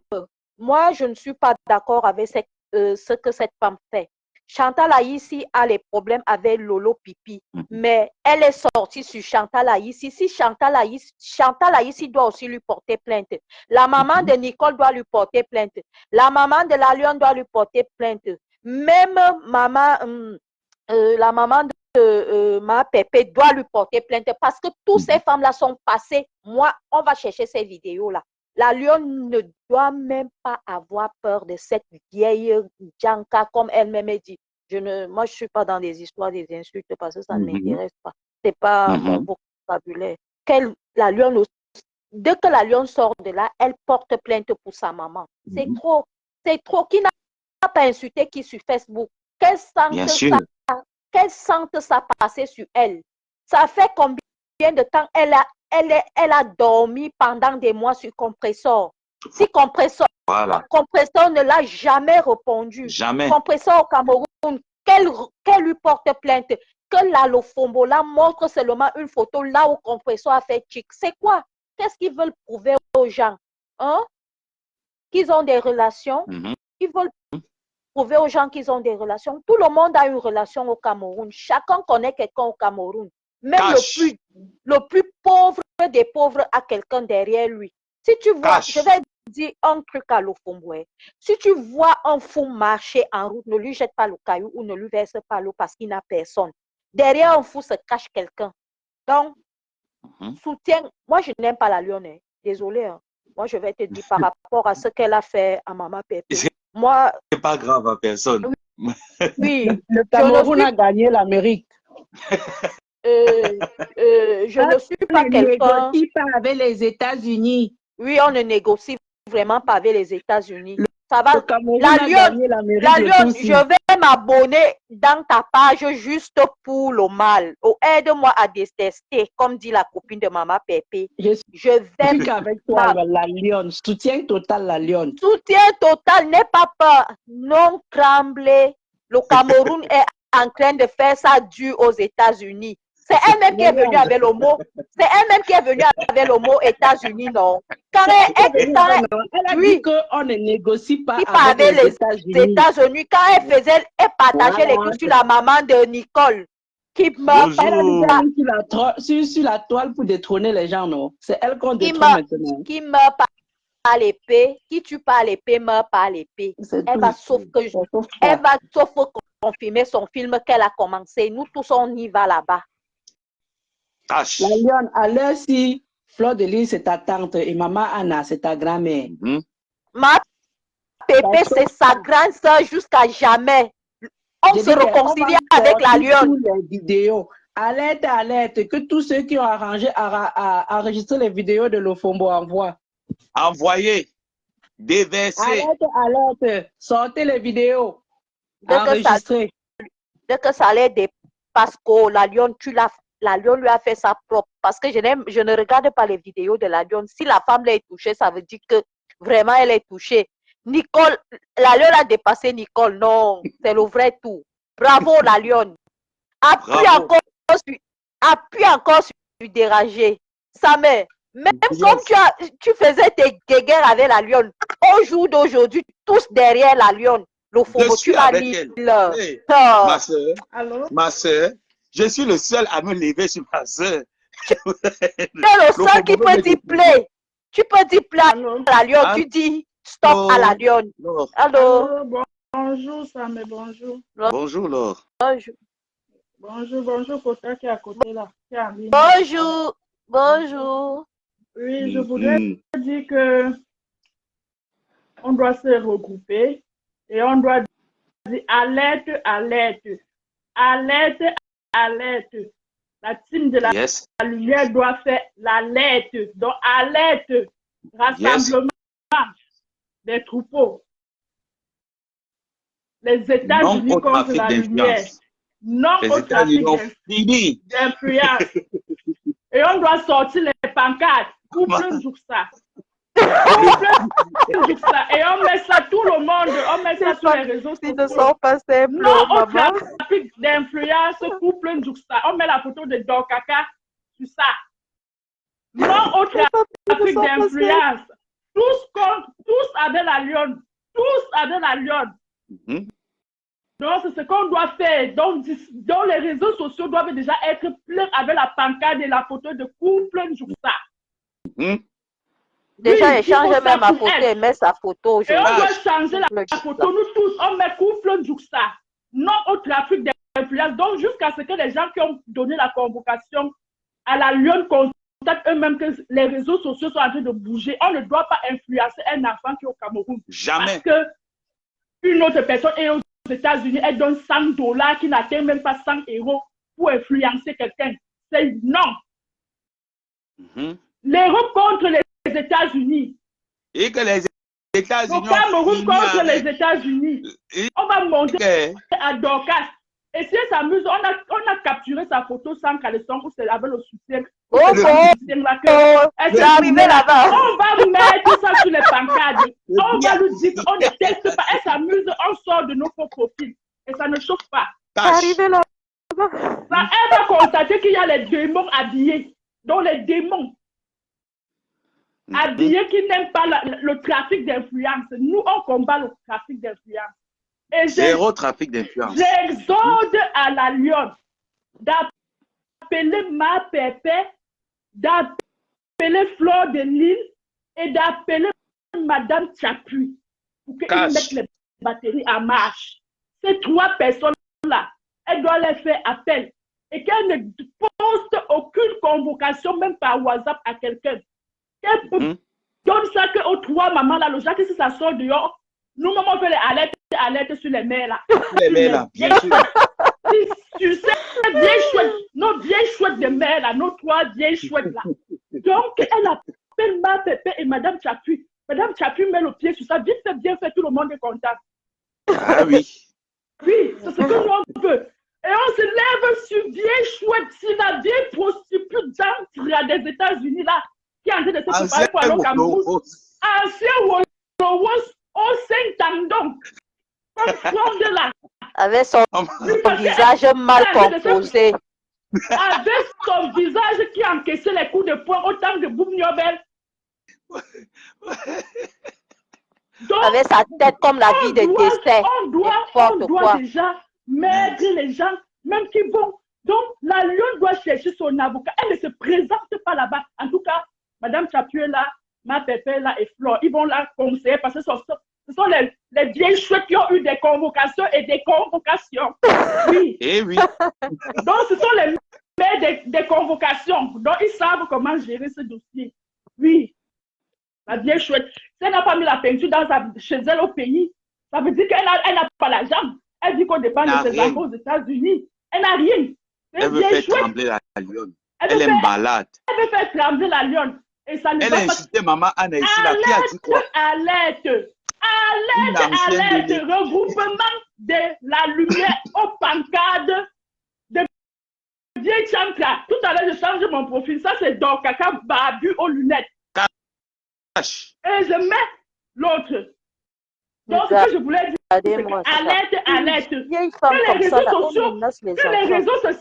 Moi, je ne suis pas d'accord avec ce que cette femme fait. Chantal Aïssi a les problèmes avec Lolo Pipi, mais elle est sortie sur Chantal Aïssi. Si Chantal Aïssi doit aussi lui porter plainte. La maman de Nicole doit lui porter plainte. La maman de la Lionne doit lui porter plainte. Même la maman de ma Pépé doit lui porter plainte parce que toutes ces femmes-là sont passées. Moi, on va chercher ces vidéos-là. La Lionne ne doit même pas avoir peur de cette vieille Djanka, comme elle-même dit. Moi, je ne suis pas dans des histoires, des insultes, parce que ça ne m'intéresse pas. Ce n'est pas mon vocabulaire. La Lionne, dès que la Lionne sort de là, elle porte plainte pour sa maman. C'est trop. C'est trop. Qui n'a pas insulté qui sur Facebook? Qu'elle sente ça passer sur elle. Ça fait combien de temps elle a dormi pendant des mois sur Compressor? Si Compressor ne l'a jamais répondu. Jamais. Compressor au Cameroun, qu'elle lui porte plainte. Que la Lofombo là montre seulement une photo là où Compressor a fait chic. C'est quoi? Qu'est-ce qu'ils veulent prouver aux gens? Hein? Qu'ils ont des relations. Ils veulent prouver aux gens qu'ils ont des relations. Tout le monde a une relation au Cameroun. Chacun connaît quelqu'un au Cameroun. Même le plus pauvre des pauvres a quelqu'un derrière lui. Si tu vois, je vais dire un truc à Lofombo. Si tu vois un fou marcher en route, ne lui jette pas le caillou ou ne lui verse pas l'eau parce qu'il n'a personne. Derrière un fou se cache quelqu'un. Donc, soutien. Moi, je n'aime pas la Lionne. Désolée. Moi, je vais te dire par rapport à ce qu'elle a fait à Maman Pépé. Moi, c'est pas grave à personne. Oui. Le Cameroun a gagné l'Amérique. Je ne suis pas quelqu'un. On ne négocie pas avec les États-Unis. Oui, on ne négocie vraiment pas avec les États-Unis. Ça va. Le Cameroun a gagné l'Amérique. Je vais m'abonner dans ta page juste pour le mal. Oh, aide-moi à détester, comme dit la copine de Maman Pépé. Je vais avec toi, la Lionne. Soutien total, la Lionne. Soutien total, n'aie pas peur. Non trembler. Le Cameroun est en train de faire ça dû aux États-Unis. C'est elle-même qui est venue avec le mot. C'est elle-même qui est venue avec le mot États-Unis, non? Quand elle a dit qu'on ne négocie pas avec les États-Unis. Quand elle partageait les trucs sur la maman de Nicole, qui meurt sur la toile pour détrôner les gens, non? C'est elle qu'on détrône maintenant. Qui meurt par l'épée, qui tue par l'épée, meurt par l'épée. Elle va sauf confirmer son film qu'elle a commencé. Nous tous, on y va là-bas. La Lionne, à l'heure si Fleur de Lys c'est ta tante et Maman Anna c'est ta grand-mère. Ma Pépé c'est sa grande soeur jusqu'à jamais. On se réconcilie avec la Lionne. Les vidéos. Alerte, alerte, que tous ceux qui ont enregistré les vidéos de Lofombo envoient. Envoyez, déverser. Alerte, alerte, sortez les vidéos. Enregistrées. Dès que ça les dépasse, la Lionne, la Lionne lui a fait sa propre. Parce que je ne regarde pas les vidéos de la Lionne. Si la femme est touchée, ça veut dire que vraiment elle est touchée. Nicole, la Lionne a dépassé Nicole. Non, c'est le vrai tout. Bravo la Lionne. Appuie encore sur déranger. Ça met. Même comme tu faisais tes guéguerres avec la Lionne, au jour d'aujourd'hui, tous derrière la Lionne. Le Fombo, tu as mis ma soeur, je suis le seul à me lever sur ma soeur. Tu es le seul qui peut dire play. Tu peux dire play à la Lionne. Tu dis stop à la Lionne. Allô. Bonjour, Sam, bonjour. Bonjour, Laure. Bonjour, Kota qui est à côté là. Bonjour. Oui, je voudrais dire que on doit se regrouper et on doit dire alerte, alerte, alerte, alerte. La team de la lumière doit faire l'alerte. Donc, alerte, rassemblement des troupeaux. les États-Unis Non au contre trafic la lumière. d'influence. Non Les au trafic États-Unis ont fini. d'influence. Et on doit sortir les pancartes. Couple Juxa. Couple Juxa. Et on met ça tout le monde. On met ça sur les réseaux Ils ne sociaux. sont pas simples, Non au maman. trafic d'influence. Couple Juxa. On met la photo de Dokaka sur ça. Non au trafic d'influence. Tous avec la lionne. Tous avec la lionne. Donc, c'est ce qu'on doit faire. Donc, les réseaux sociaux doivent déjà être pleins avec la pancarte et la photo de couple Juxa. Déjà, Oui, elle change il faut même ça ma pour photo elle. et met sa photo Et on aujourd'hui. doit changer la Couple photo. Juxa. Nous tous, on met couple Juxa. Non au trafic d'influence. Donc, jusqu'à ce que les gens qui ont donné la convocation à la lionne constatent eux-mêmes que les réseaux sociaux sont en train de bouger. On ne doit pas influencer un enfant qui est au Cameroun. Jamais. Parce que une autre personne est aux États-Unis, elle donne $100 qui n'atteint même pas 100 € pour influencer quelqu'un. C'est non. L'Europe contre les États-Unis. Et que les États-Unis Le Cameroun fini contre avec- les États-Unis. On va monter à Dorcas. Et si elle s'amuse, on a capturé sa photo sans caleçon ou c'est avec le soutien. Oh, Elle s'est arrivé mise là. là-bas. On va mettre ça sur les pancartes. On va lui dire qu'on ne teste pas. Elle s'amuse, on sort de nos faux profils. Et ça ne chauffe pas. Arrivé là. Elle va constater qu'il y a les démons habillés. Donc les démons habillés qui n'aiment pas le trafic d'influence. Nous, on combat le trafic d'influence. Et Zéro trafic d'influence. j'exhorte à la lionne d'appeler ma pépé, d'appeler Fleur de Lille et d'appeler Madame Chapuis pour qu'ils mettent les batteries en marche. Ces trois personnes-là, elles doivent les faire appel et qu'elles ne postent aucune convocation, même par WhatsApp à quelqu'un. Qu'elles donnent ça aux trois mamans là, le genre que si ça sort dehors, nous-mêmes on fait les alertes sur les mères là. Les mères là, bien sûr. Tu sais, bien chouette, nos bien chouettes de mères là, nos trois bien chouettes là. Donc, elle appelle ma pépé et Madame Chapuis. Madame Chapuis met le pied sur ça, vite fait, bien fait, tout le monde est content. Ah oui. Oui, c'est ce que nous on veut. Et on se lève sur bien chouette, si la vieille prostituée d'entre des États-Unis là, qui est en train de se préparer pour aller au Cameroun. Ancien Wolowo au Saint-Tandon. Comme front de là. Avec son visage mal composé. Avec son visage qui encaissait les coups de poing autant de Boum Niobel. Avec sa tête comme la vie de décès. On doit déjà mettre les gens, même qui vont. Donc, la lionne doit chercher son avocat. Elle ne se présente pas là-bas. En tout cas, Madame Chapuis est là, ma pépé là et Flore. Ils vont la conseiller parce que ce sont les vieilles chouettes qui ont eu des convocations et des convocations. Oui. Eh oui. Donc, ce sont les mères des convocations. Donc, ils savent comment gérer ce dossier. Oui. La vieille chouette. Si elle n'a pas mis la peinture chez elle au pays, ça veut dire qu'elle n'a pas l'argent. Elle dit qu'on dépend de ses enfants aux États-Unis. Elle n'a rien. Elle veut faire trembler la lionne. Elle est malade. Elle veut faire trembler la lionne. Et ça ne elle a incité maman Anna ici, la qui a dit quoi? Alerte, regroupement de la lumière au pancade de vieille chancla. Tout à l'heure, je change mon profil. Ça, c'est Dokaka Babu aux lunettes. Cache. Et je mets l'autre. Donc, ce que je voulais dire, c'est alerte.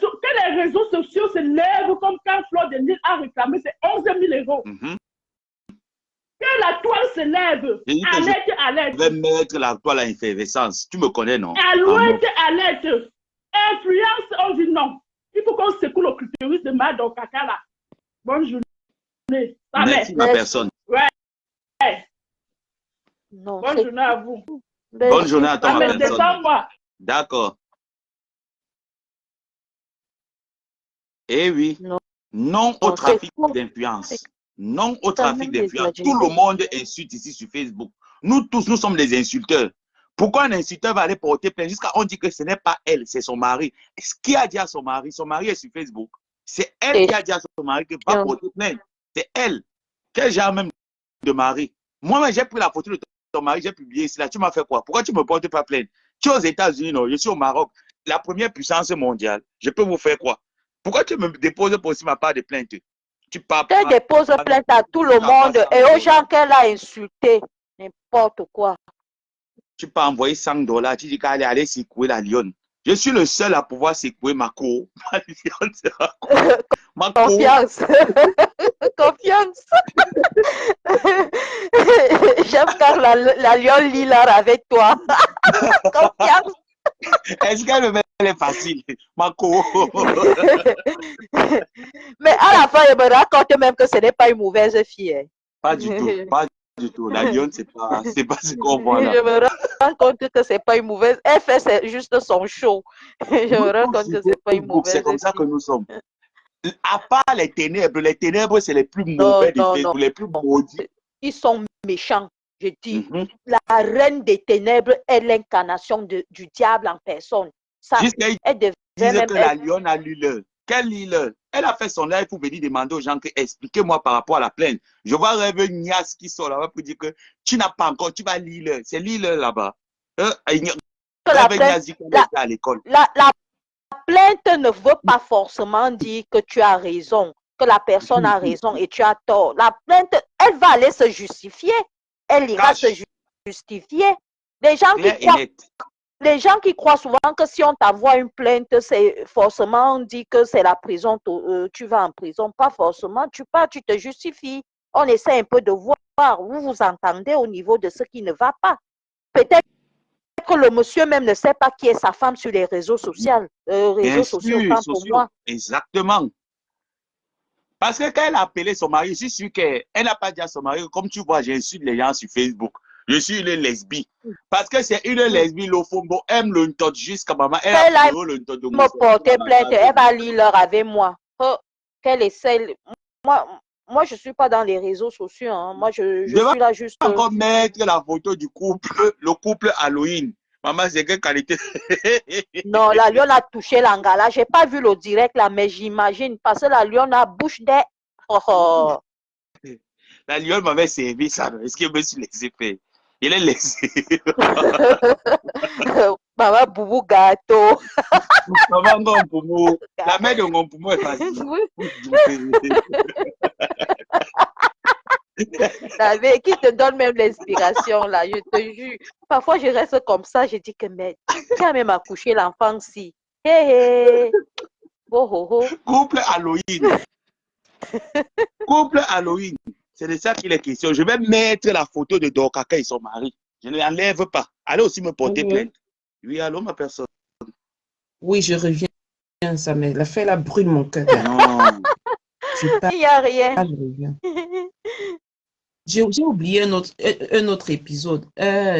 Que les réseaux sociaux se lèvent comme quand Fleur de Lille a réclamé ses 11 000 €. Que la toile se lève. Alerte. Je vais mettre la toile à effervescence. Tu me connais, non? Alerte. Influence, on dit non. Il faut qu'on secoue le clitoris de Madame Kaka là. Bonne journée. Merci ma personne. Ouais. Non, bonne journée à vous. Bonne journée à toi, ma personne. D'accord. Eh oui. Non au trafic d'influence. Non au trafic d'influence. Tout le monde insulte ici sur Facebook. Nous tous, nous sommes des insulteurs. Pourquoi un insulteur va aller porter plainte jusqu'à on dit que ce n'est pas elle, c'est son mari. Qui a dit à son mari? Son mari est sur Facebook. C'est elle qui a dit à son mari que va porter plainte. C'est elle. Quel genre même de mari? Moi, j'ai pris la photo de ton mari, j'ai publié ici là. Tu m'as fait quoi? Pourquoi tu ne me portes pas plainte? Tu es aux États-Unis, non? Je suis au Maroc. La première puissance mondiale. Je peux vous faire quoi? Pourquoi tu me déposes pour aussi ma part de plainte? Tu parles. Elle dépose plainte à tout le monde et aux gens qu'elle a insultés. N'importe quoi. Tu peux envoyer $100. Tu dis qu'elle allait aller secouer la lionne. Je suis le seul à pouvoir secouer ma cour. Ma lionne sera ma confiance. Confiance. J'aime quand la lionne lit l'art avec toi. Confiance. Est-ce qu'elle me met les faciles? Ma cour. Mais à la fin, elle me raconte même que ce n'est pas une mauvaise fille. Hein. Pas du tout. Pas du tout. La lionne, c'est pas ce qu'on voit là. Je me rends compte que c'est pas une mauvaise. Elle fait juste son show. Je me rends compte que c'est pas une mauvaise. C'est comme ça que nous sommes. À part les ténèbres, c'est les plus mauvais des Facebook, les plus maudits. Ils sont méchants. Je dis, la reine des ténèbres est l'incarnation du diable en personne. Ça, elle disait que la lionne a lu l'heure. Quelle lit l'heure? Elle a fait son live pour venir demander aux gens que expliquez-moi par rapport à la plainte. Je vois Rêve Nias qui sort là-bas pour dire que tu n'as pas encore, tu vas lire l'heure. C'est lire l'heure là-bas. Rêve Nias dit qu'elle est à l'école. La plainte ne veut pas forcément dire que tu as raison, que la personne a raison et tu as tort. La plainte, elle va aller se justifier. Elle ira se justifier. Les gens qui croient souvent que si on t'envoie une plainte, c'est forcément dit que c'est la prison, tu vas en prison. Pas forcément, tu pars, tu te justifies. On essaie un peu de voir où vous entendez au niveau de ce qui ne va pas. Peut-être que le monsieur même ne sait pas qui est sa femme sur les réseaux sociaux. Pour moi. Exactement. Parce que quand elle a appelé son mari, je suis sûr qu'elle n'a pas dit à son mari, comme tu vois, j'insulte les gens sur Facebook. Je suis une lesbie. Parce que c'est une lesbie, l'Ofombo aime le ntot jusqu'à maman. Elle a le ntot de me porter plainte, elle va lire l'heure avec moi. Qu'elle essaie. Moi, je ne suis pas dans les réseaux sociaux. Hein. Moi, je suis là juste. Encore mettre la photo du couple, le couple Halloween. Maman, c'est quelle qualité? Non, la lionne a touché l'angala. Je n'ai pas vu le direct là, mais j'imagine. Parce que la lionne a bouche d'air. Oh. La lionne m'avait servi ça. Est-ce qu'il me suis laissé faire? Il est laissé. Maman Boubou gâteau. Maman Ngompoumou. La mère de Ngompoumou est facile. Qui te donne même l'inspiration là, je te jure. Parfois je reste comme ça, je dis que mais qui a même accouché l'enfant si. Hey. Couple Halloween. Couple Halloween. C'est de ça qu'il est question. Je vais mettre la photo de Dorkaka et son mari. Je ne l'enlève pas. Allez aussi me porter plainte. Oui, allô ma personne. Oui, je reviens. Ça la fait la brûle mon cœur. Non. Il n'y a rien. J'ai oublié un autre épisode.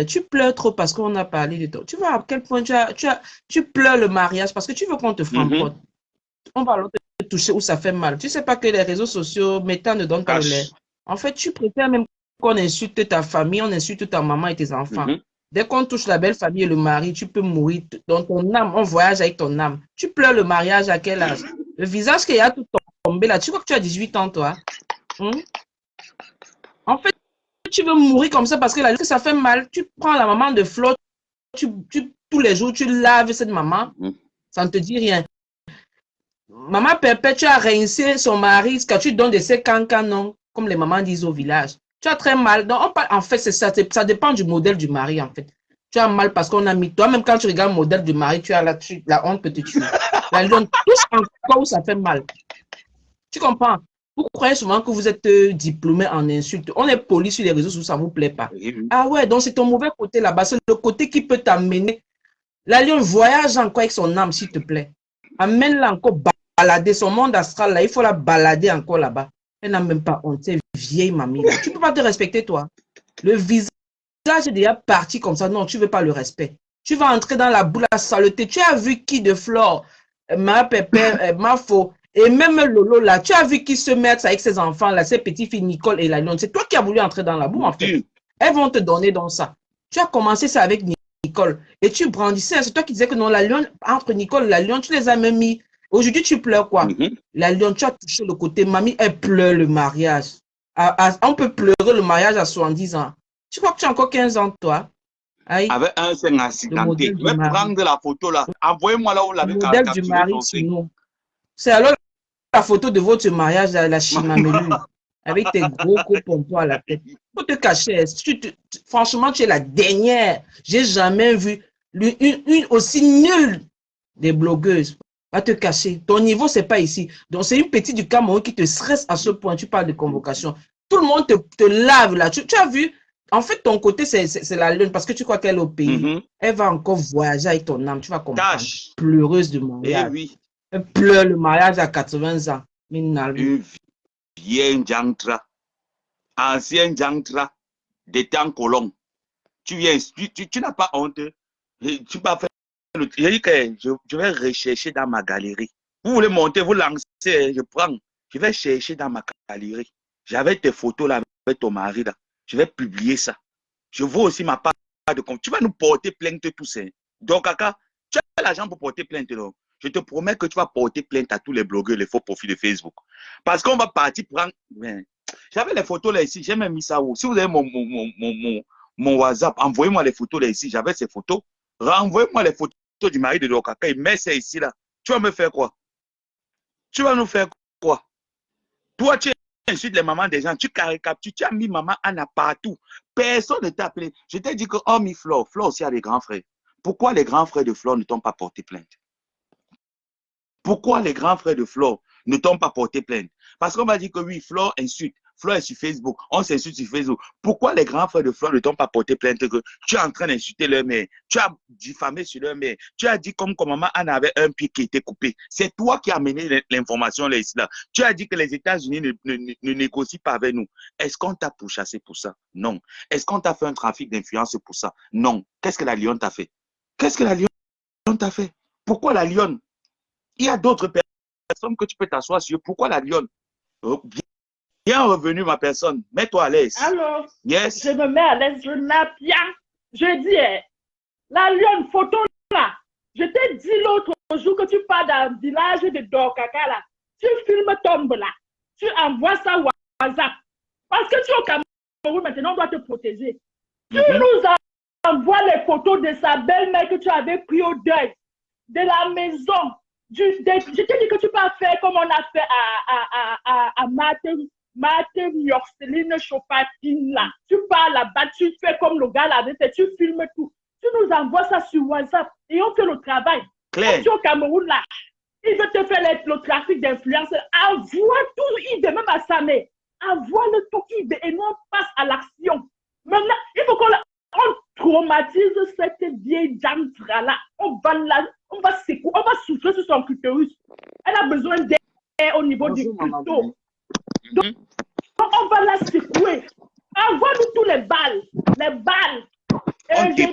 Tu pleures trop parce qu'on a parlé de toi. Tu vois à quel point tu pleures le mariage parce que tu veux qu'on te frampote. On va te toucher où ça fait mal. Tu sais pas que les réseaux sociaux, Meta ne donnent pas le lait. En fait, tu préfères même qu'on insulte ta famille, on insulte ta maman et tes enfants. Dès qu'on touche la belle famille et le mari, tu peux mourir dans ton âme. On voyage avec ton âme. Tu pleures le mariage à quel âge? Le visage qu'il y a tout tombé là. Tu crois que tu as 18 ans, toi? En fait, tu veux mourir comme ça parce que ça fait mal. Tu prends la maman de Flo, tous les jours, tu laves cette maman. Ça ne te dit rien. Maman Pépé, tu as rincé son mari, quand tu donnes de ces cancans, non, comme les mamans disent au village. Tu as très mal. Donc, en fait, ça dépend du modèle du mari, en fait. Tu as mal parce qu'on a mis toi, même quand tu regardes le modèle du mari, tu as la honte peut te tuer. La lionne touche encore où ça fait mal. Tu comprends? Vous croyez souvent que vous êtes diplômé en insulte. On est poli sur les réseaux sociaux, ça ne vous plaît pas. Ah ouais, donc c'est ton mauvais côté là-bas. C'est le côté qui peut t'amener. La lionne voyage encore avec son âme, s'il te plaît. Amène-la encore balader. Son monde astral, là, il faut la balader encore là-bas. Elle n'a même pas honte. C'est vieille mamie. Là. Tu ne peux pas te respecter, toi. Le visage est déjà parti comme ça. Non, tu ne veux pas le respect. Tu vas entrer dans la boule à saleté. Tu as vu qui de Flore, ma Pépé, ma Faux. Et même Lolo, là, tu as vu qui se mettent avec ses enfants, là, ses petites filles, Nicole et la lionne. C'est toi qui as voulu entrer dans la boue, en fait. Elles vont te donner dans ça. Tu as commencé ça avec Nicole. Et tu brandissais. C'est toi qui disais que non, la lionne, entre Nicole et la lionne, tu les as même mis. Aujourd'hui, tu pleures quoi? La lionne, tu as touché le côté. Mamie, elle pleure le mariage. On peut pleurer le mariage à 70 ans. Tu crois que tu as encore 15 ans, toi? Aïe, avec un sein le accidenté. modèle Je du vais mari. prendre la photo là. Envoyez-moi là où vous Le l'avez modèle du capturé mari son sein. sinon. C'est alors la photo de votre mariage, la chimamelu, avec tes gros pompons à la tête. Faut te cacher. Franchement, tu es la dernière. J'ai jamais vu une aussi nulle des blogueuses. Va te cacher. Ton niveau, c'est pas ici. Donc, c'est une petite du Cameroun qui te stresse à ce point. Tu parles de convocation. Tout le monde te lave là. Tu as vu? En fait, ton côté, c'est la lune parce que tu crois qu'elle est au pays. Elle va encore voyager avec ton âme. Tu vas comprendre. Pleureuse de mariage. Eh oui. Elle pleure le mariage à 80 ans. Une vieille Jantra, ancien Jantra, des temps colons. Tu viens, tu n'as pas honte. Tu vas faire le. J'ai dit que je vais rechercher dans ma galerie. Vous voulez monter, vous lancez, je prends. Je vais chercher dans ma galerie. J'avais tes photos là avec ton mari là. Je vais publier ça. Je vois aussi ma part de compte. Tu vas nous porter plainte tous. Donc, Kaka, tu as l'argent pour porter plainte. Non? Je te promets que tu vas porter plainte à tous les blogueurs, les faux profils de Facebook. Parce qu'on va partir prendre. J'avais les photos là ici. J'ai même mis ça où. Si vous avez mon WhatsApp, envoyez-moi les photos là ici. J'avais ces photos. Renvoyez-moi les photos du mari de Dokaka. Il met ça ici là. Tu vas me faire quoi? Tu vas nous faire quoi? Toi, tu insultes les mamans des gens. Tu caricatures. Tu as mis maman Anna partout. Personne ne t'a appelé. Je t'ai dit que, oh, mi Flore. Flore aussi a des grands frères. Pourquoi les grands frères de Flore ne t'ont pas porté plainte? Pourquoi les grands frères de Flore ne t'ont pas porté plainte? Parce qu'on m'a dit que oui, Flore insulte. Flore est sur Facebook. On s'insulte sur Facebook. Pourquoi les grands frères de Flore ne t'ont pas porté plainte que tu es en train d'insulter leur mère? Tu as diffamé sur leur mère. Tu as dit comme maman Anne avait un pied qui était coupé. C'est toi qui as amené l'information là ici là. Tu as dit que les États-Unis ne négocient pas avec nous. Est-ce qu'on t'a pourchassé pour ça? Non. Est-ce qu'on t'a fait un trafic d'influence pour ça? Non. Qu'est-ce que la Lyon t'a fait? Qu'est-ce que la Lyon t'a fait? Pourquoi la Lyon? Il y a d'autres personnes que tu peux t'asseoir sur. Pourquoi la Lyon? Bien revenu, ma personne. Mets-toi à l'aise. Alors, yes. Je me mets à l'aise. Je n'ai bien. Je dis, la Lyon, photo là. Je t'ai dit l'autre jour que tu pars dans le village de Dokaka là. Tu filmes tombe là. Tu envoies ça au WhatsApp. Parce que tu es au Cameroun maintenant, on doit te protéger. Tu nous envoies les photos de sa belle-mère que tu avais pris au deuil. De la maison. Je t'ai dit que tu peux faire comme on a fait à Martin Yorceline Chopatine là. Tu pars là-bas, tu fais comme le gars l'avait fait, tu filmes tout. Tu nous envoies ça sur WhatsApp et on fait le travail. Quand tu es au Cameroun là, il veut te faire le trafic d'influence. Envoie tout, il veut même à sa mère. Envoie le tout, il veut et nous on passe à l'action. Maintenant, il faut qu'on traumatise cette vieille Jantra là. On va secouer, on va souffler sur son clitoris. Elle a besoin d'air au niveau du clito. Donc, on va la secouer. Envoie-nous tous les balles. Les balles. Et on je dis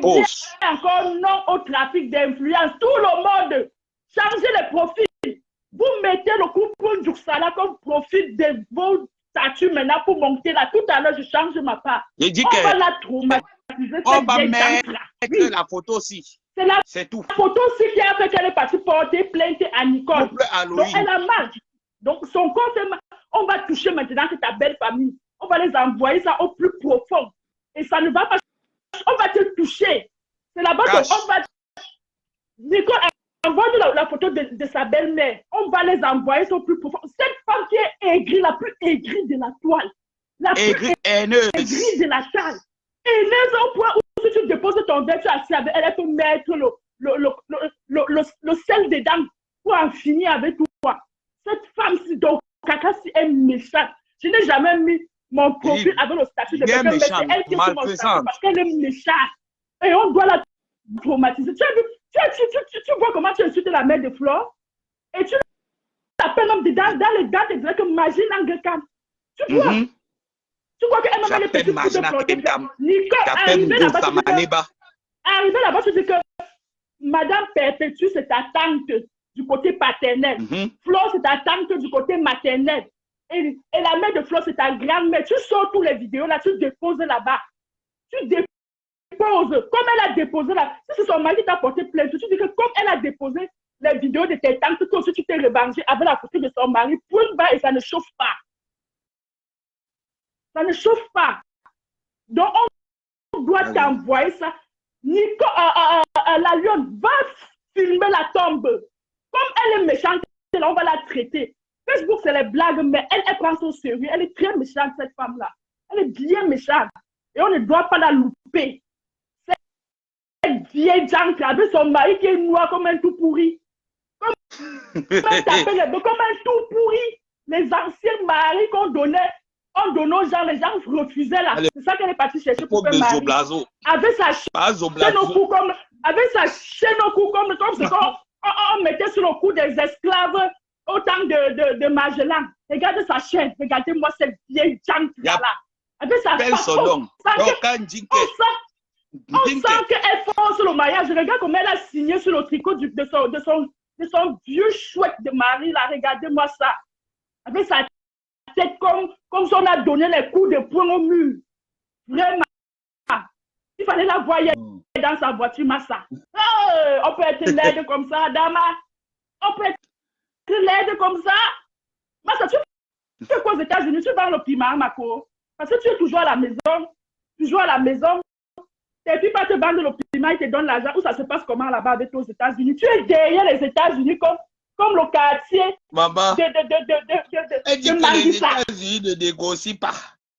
encore non au trafic d'influence. Tout le monde, changez les profils. Vous mettez le couple du Sala comme profil de vos statuts maintenant pour monter là. Tout à l'heure, je change ma part. On va la traumatiser. On va mettre la photo aussi. C'est tout. La photo aussi qui a fait qu'elle est partie porter plainte à Nicole. Donc elle a mal. Donc son corps fait mal. On va toucher maintenant que ta belle famille. On va les envoyer ça au plus profond. Et ça ne va pas. On va te toucher. C'est là-bas qu'on va. Nicole, envoie-nous la photo de sa belle-mère. On va les envoyer ça au plus profond. Cette femme qui est aigrie, la plus aigrie de la toile. La plus aigrie de la toile. Et les emplois où si tu déposes ton verre, tu es assis avec elle, elle peut mettre le sel dedans pour en finir avec toi. Cette femme, donc, Kaka, si elle est méchante. Je n'ai jamais mis mon profil avec le statut de quelqu'un, mais c'est elle qui est sur mon statut parce qu'elle est méchante. Et on doit la traumatiser. Tu vois comment tu insultes la mère de Flore et tu l'appelles même dans les dates, tu dirais que Magie Nangekan. Tu vois? Tu vois qu'elle m'a fait les petits coups de protection. Nicole, arrivé là-bas, tu dis que Madame Perpétue, c'est ta tante du côté paternel. Flore, c'est ta tante du côté maternel. Et la mère de Flore, c'est ta grand-mère. Tu sors tous les vidéos là, tu déposes là-bas. Tu déposes. Comme elle a déposé là, si c'est son mari qui t'a porté plainte, tu dis que comme elle a déposé les vidéos de tes tantes, toi aussi tu t'es revengé avec la photo de son mari, point bas et ça ne chauffe pas. Ça ne chauffe pas. Donc, on doit t'envoyer ça. la lionne va filmer la tombe. Comme elle est méchante, on va la traiter. Facebook, c'est les blagues, mais elle prend son sérieux. Elle est très méchante, cette femme-là. Elle est bien méchante. Et on ne doit pas la louper. Cette vieille dame qui avait son mari qui est noir comme un tout pourri. Comme un tout pourri. Les anciens maris qu'on donnait, on donnait aux gens, les gens refusaient là. C'est ça qu'elle est partie chercher pour faire mari. Avec sa chaîne au cou comme ce qu'on mettait sur le cou des esclaves au temps de Magellan. Regardez sa chaîne, regardez-moi cette vieille dame là. Avec sa femme, on sent qu'elle force le mariage. Regarde comment elle a signé sur le tricot de son vieux chouette de mari là. Regardez-moi ça. Avec sa tête comme si on a donné les coups de poing au mur. Vraiment. Il fallait la voir dans sa voiture, Massa. On peut être laide comme ça, Dama. On peut être laide comme ça. Massa, tu fais quoi aux États-Unis? Tu vas au primaire, Mako. Parce que tu es toujours à la maison. Toujours à la maison. Et puis, pas te vendre le primaire, ils te donnent l'argent. Où ça se passe comment là-bas avec toi aux États-Unis? Tu es derrière les États-Unis comme le quartier Maman, elle dit que les États-Unis ne négocient pas.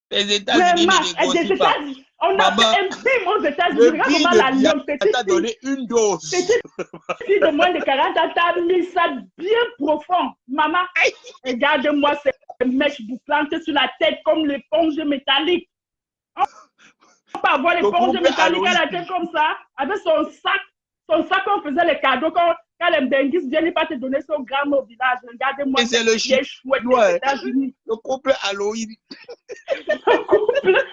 Les États-Unis ne négocient pas. On a fait un film aux États-Unis. Regarde comment la lionne t'a donné une dose. Petite fille de moins de 40 ans, t'as mis ça bien profond. Maman, regarde-moi ces mèches bouclantes sur la tête comme l'éponge métallique. On peut avoir l'éponge métallique à la tête comme ça, avec son sac on faisait les cadeaux. Quand les benguis viennent pas te donner son gramme au village, regardez-moi. C'est le chien chouette des États-Unis. Le couple Halloween. Le couple.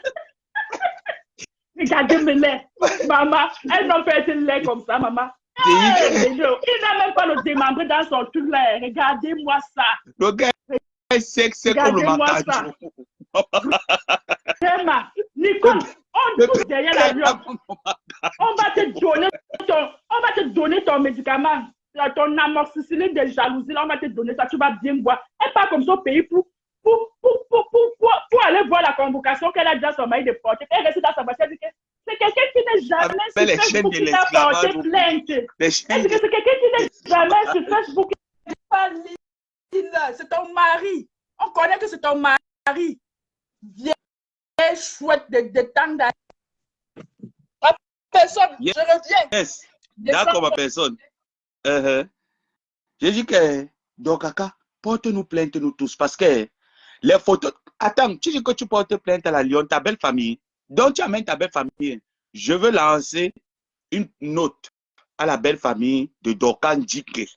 Regardez-moi lait. Maman, elle n'en peut être lait comme ça, maman. Il n'a même pas le démembré dans son truc là. Regardez-moi ça. Le gars est sexy comme le matin. Vraiment, Nicole, on touche derrière la lionne. On va te donner ton médicament, ton amoxicilline de jalousie, là, on va te donner ça, tu vas bien boire. Elle part comme ça au pays pour aller voir la convocation qu'elle a déjà son mari de porter. Elle reste dans sa voiture, elle dit que c'est quelqu'un qui n'est jamais sur Facebook qui t'a porté plainte. Elle dit que c'est quelqu'un qui n'est jamais sur Facebook qui pas Linda, c'est ton mari. On connaît que c'est ton mari. Vieille chouette de temps d'année. Personne, yes. je reviens. Yes. D'accord, ma personne. J'ai dit que, donc, Kaka, porte-nous plainte, nous tous, parce que les photos. Attends, tu dis que tu portes plainte à la Lyon, ta belle famille. Donc, tu amènes ta belle famille. Je veux lancer une note à la belle famille de Dokan Djinke.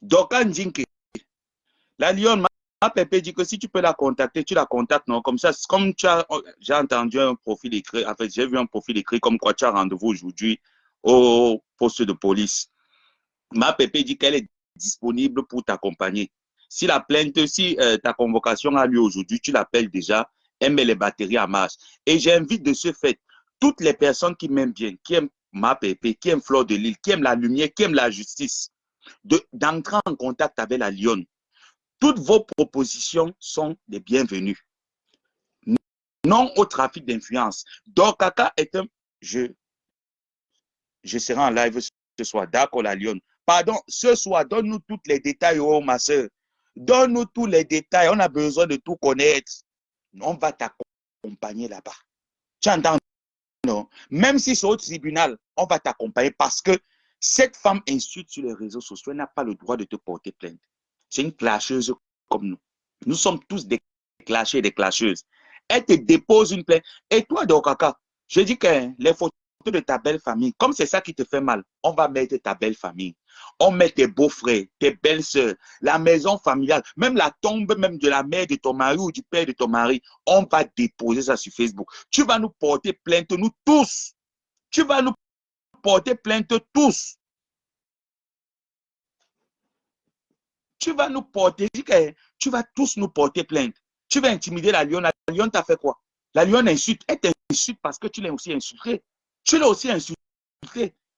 Dokan Djinke. La Lyon, ma pépé dit que si tu peux la contacter, tu la contactes, non? Comme ça, comme j'ai entendu un profil écrit, en fait, j'ai vu un profil écrit comme quoi tu as rendez-vous aujourd'hui au poste de police. Ma pépé dit qu'elle est disponible pour t'accompagner. Si la plainte, si ta convocation a lieu aujourd'hui, tu l'appelles déjà, elle met les batteries à marche. Et j'invite de ce fait toutes les personnes qui m'aiment bien, qui aiment ma pépé, qui aiment Fleur de Lille, qui aiment la lumière, qui aiment la justice, d'entrer en contact avec la Lyon. Toutes vos propositions sont les bienvenues. Non au trafic d'influence. Donc, Kaka est un... Je serai en live ce soir. D'accord, la Lyon. Pardon, ce soir, donne-nous tous les détails, oh ma soeur. Donne-nous tous les détails. On a besoin de tout connaître. On va t'accompagner là-bas. Tu entends? Non. Même si c'est au tribunal, on va t'accompagner parce que cette femme insulte sur les réseaux sociaux. Elle n'a pas le droit de te porter plainte. C'est une clasheuse comme nous. Nous sommes tous des clashés et des clasheuses. Elle te dépose une plainte. Et toi, Dokaka, je dis que les photos de ta belle famille, comme c'est ça qui te fait mal, on va mettre ta belle famille. On met tes beaux-frères, tes belles-sœurs, la maison familiale, même la tombe même de la mère de ton mari ou du père de ton mari. On va déposer ça sur Facebook. Tu vas nous porter plainte, nous tous. Tu vas nous porter plainte tous. Tu vas nous porter, tu vas tous nous porter plainte. Tu vas intimider la Lyon. La Lyon t'a fait quoi? La Lyon insulte. Elle t'insulte parce que tu l'as aussi insulté. Tu l'as aussi insulté.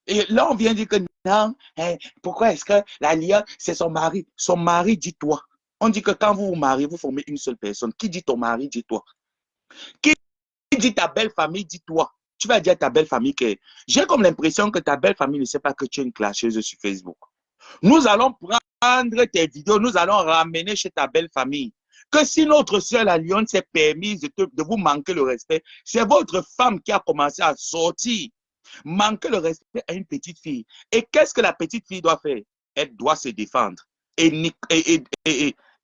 Et là, on vient dire que non, hein, pourquoi est-ce que la Lyon, c'est son mari? Son mari, dis-toi. On dit que quand vous vous mariez, vous formez une seule personne. Qui dit ton mari, dis-toi. Qui dit ta belle famille, dis-toi. Tu vas dire à ta belle famille que j'ai comme l'impression que ta belle famille ne sait pas que tu es une clasheuse sur Facebook. Nous allons prendre tes vidéos, nous allons ramener chez ta belle famille. Que si notre soeur la lionne s'est permise de vous manquer le respect, c'est votre femme qui a commencé à sortir. Manquer le respect à une petite fille. Et qu'est-ce que la petite fille doit faire? Elle doit se défendre. Et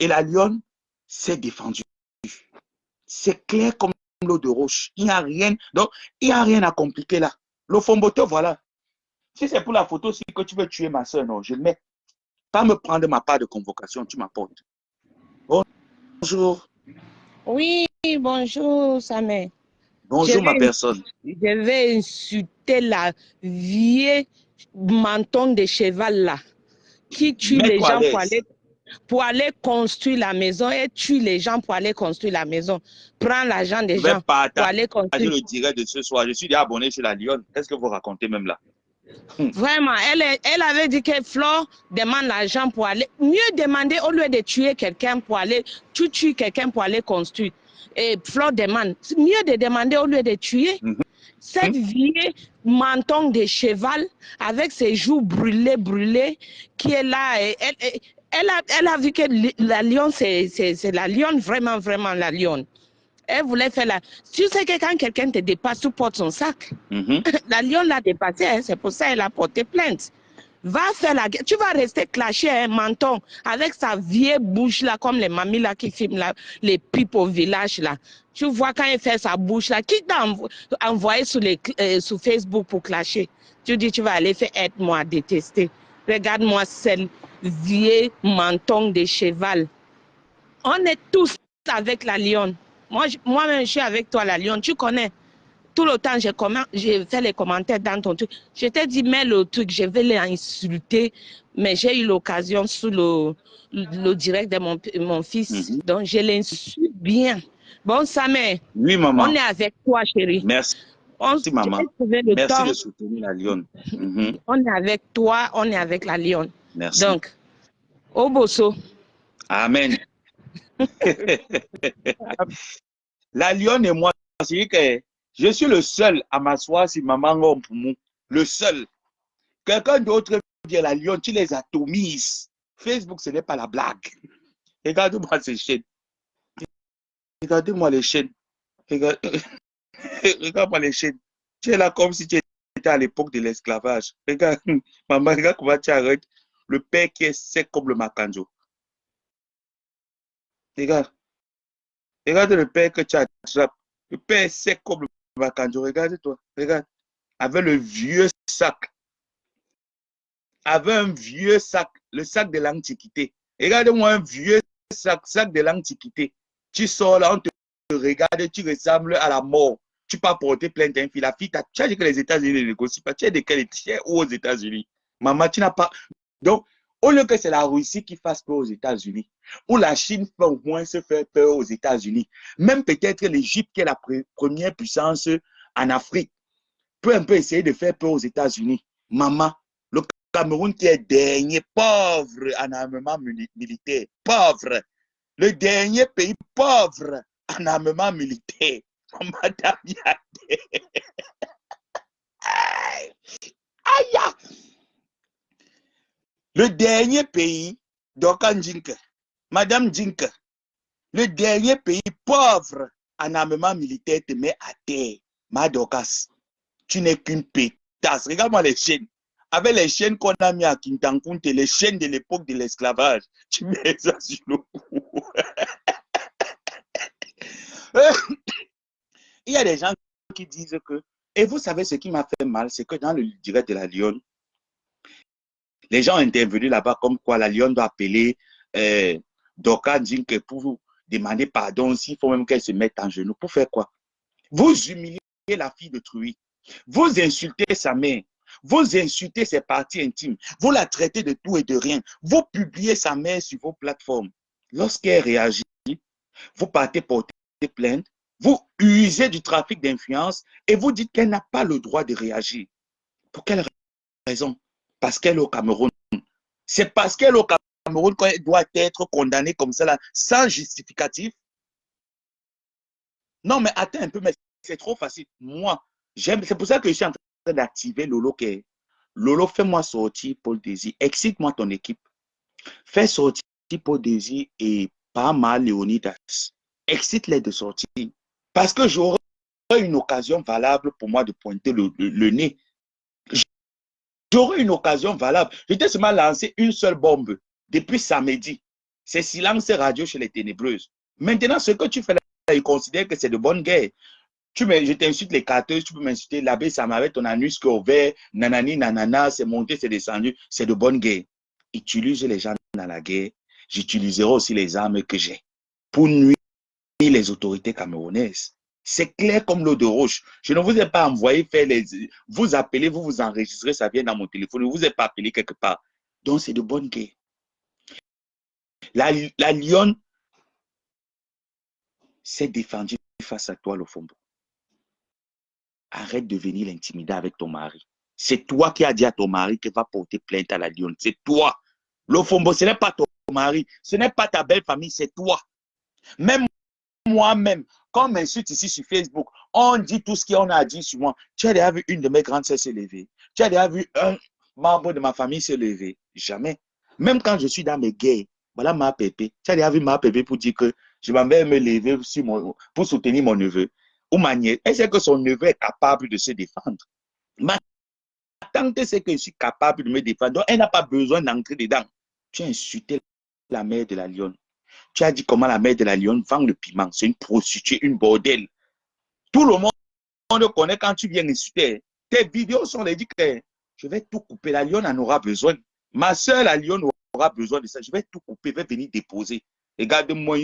la lionne s'est défendue. C'est clair comme l'eau de roche. Il n'y a rien. Donc, il n'y a rien à compliquer là. Le fomboto, voilà. Si c'est pour la photo, si que tu veux tuer ma soeur, non, je le mets. Pas me prendre ma part de convocation, tu m'apportes. Bonjour. Oui, bonjour, Samé. Bonjour, ma personne. Je vais insulter la vieille menton de cheval là, qui tue les gens pour aller construire la maison et tue les gens pour aller construire la maison. Prends l'argent des gens pour aller construire. Je le direct de ce soir. Je suis déjà abonné chez la Lionne. Qu'est-ce que vous racontez même là? Vraiment, elle avait dit que Flore demande l'argent pour aller. Mieux demander au lieu de tuer quelqu'un pour aller. Tu tues quelqu'un pour aller construire. Et Flore demande. Mieux de demander au lieu de tuer. Cette vieille menton de cheval avec ses joues brûlées, qui est là. Elle a vu que la lionne, c'est la lionne, vraiment la lionne. Elle voulait faire la... Tu sais que quand quelqu'un te dépasse, tu portes son sac. La lionne l'a dépassé, hein, c'est pour ça qu'elle a porté plainte. Va faire la guerre. Tu vas rester clashé, un menton, avec sa vieille bouche là, comme les mamies là qui filment là, les pipes au village là. Tu vois quand elle fait sa bouche là, qui t'a envoyé sur Facebook pour clasher? Tu dis, tu vas aller faire aide-moi à détester. Regarde-moi celle vieille menton de cheval. On est tous avec la lionne. Moi-même, je suis avec toi, la lionne. Tu connais. Tout le temps, j'ai fait les commentaires dans ton truc. Je t'ai dit, mais le truc, je vais l'insulter. Mais j'ai eu l'occasion sous le direct de mon fils. Donc, je l'insulte bien. Bon, Samé. Oui, maman. On est avec toi, chérie. Merci, maman. Merci de soutenir la lionne. On est avec toi, on est avec la lionne. Merci. Donc, au bosso. Amen. La lionne et moi, c'est que je suis le seul à m'asseoir sur maman Ngompoumou. Le seul. Quelqu'un d'autre dit la lionne, tu les atomises. Facebook, ce n'est pas la blague. Regarde-moi ces chaînes. Regardez-moi les chaînes. Regarde-moi les chaînes. Tu es là comme si tu étais à l'époque de l'esclavage. Regarde, maman, regarde comment tu arrêtes. Le père qui est sec comme le macanjo. Regarde. Regarde le père que tu attrapes. Le père est sec comme le macanjo. Regarde-toi. Regarde. Avec le vieux sac. Avec un vieux sac. Le sac de l'Antiquité. Regarde-moi un vieux sac de l'Antiquité. Tu sors là, on te regarde, tu ressembles à la mort. Tu peux porter plainte à une fille. La fille, tu as dit que les États-Unis ne négocient pas. Tu es de quel État? Où aux États-Unis? Maman, tu n'as pas. Donc, au lieu que c'est la Russie qui fasse peur aux États-Unis, ou la Chine fait au moins se faire peur aux États-Unis, même peut-être l'Égypte qui est la première puissance en Afrique, peut un peu essayer de faire peur aux États-Unis. Maman, le Cameroun qui est dernier pauvre en armement militaire, pauvre, le dernier pays pauvre en armement militaire. Madame Yadé. Aïe! Le dernier pays, Dokan Djinke, Madame Djinke, le dernier pays pauvre en armement militaire te met à terre. Madokas, tu n'es qu'une pétasse. Regarde-moi les chaînes. Avec les chaînes qu'on a mis à Kintankunte, les chaînes de l'époque de l'esclavage, tu mets ça sur le cou. Il y a des gens qui disent que, et vous savez ce qui m'a fait mal, c'est que dans le direct de la Lionne, les gens ont intervenu là-bas comme quoi la Lionne doit appeler Doka Djinke pour demander pardon, s'il faut même qu'elle se mette en genoux. Pour faire quoi? Vous humiliez la fille de Truy. Vous insultez sa mère. Vous insultez ses parties intimes. Vous la traitez de tout et de rien. Vous publiez sa mère sur vos plateformes. Lorsqu'elle réagit, vous partez porter plainte. Vous usez du trafic d'influence et vous dites qu'elle n'a pas le droit de réagir. Pour quelle raison? Parce qu'elle est au Cameroun. C'est parce qu'elle est au Cameroun qu'elle doit être condamnée comme ça, là, sans justificatif. Non, mais attends un peu, mais c'est trop facile. Moi, C'est pour ça que je suis en train d'activer Lolo. Lolo, fais-moi sortir Paul Désir. Excite-moi ton équipe. Fais sortir Paul Désir et Pama Léonidas. Excite-les de sortir. Parce que j'aurai une occasion valable pour moi de pointer le nez. J'aurai une occasion valable. J'étais seulement lancé une seule bombe depuis samedi. C'est silence radio chez les ténébreuses. Maintenant, ce que tu fais là, ils considèrent que c'est de bonne guerre. Je t'insulte les carteuses, tu peux m'insulter, l'abbé, ça m'avait ton anus ouvert, nanani, nanana, c'est monté, c'est descendu, c'est de bonne guerre. Utilise les gens dans la guerre, j'utiliserai aussi les armes que j'ai pour nuire les autorités camerounaises. C'est clair comme l'eau de roche. Je ne vous ai pas envoyé faire vous appelez, vous vous enregistrez, ça vient dans mon téléphone, je ne vous ai pas appelé quelque part. Donc c'est de bonne guerre. La lionne s'est défendue face à toi, Lofombo. Arrête de venir l'intimider avec ton mari. C'est toi qui as dit à ton mari qu'il va porter plainte à la lionne. C'est toi. Lofombo, ce n'est pas ton mari. Ce n'est pas ta belle famille, c'est toi. Même moi-même, quand on m'insulte ici sur Facebook, on dit tout ce qu'on a dit sur moi. Tu as déjà vu une de mes grandes sœurs se lever. Tu as déjà vu un membre de ma famille se lever. Jamais. Même quand je suis dans mes guerres, voilà ma pépé. Tu as déjà vu ma pépé pour dire que je m'en vais me lever pour soutenir mon neveu. Ou ma nièce, elle sait que son neveu est capable de se défendre. Ma tante sait que je suis capable de me défendre. Donc, elle n'a pas besoin d'entrer dedans. Tu as insulté la mère de la lionne. Tu as dit comment la mère de la lionne vend le piment. C'est une prostituée, une bordel. Tout le monde connaît quand tu viens insulter. Tes vidéos sont les que je vais tout couper. La lionne en aura besoin. Ma soeur, la lionne, aura besoin de ça. Je vais tout couper. Je vais venir déposer. Regarde-moi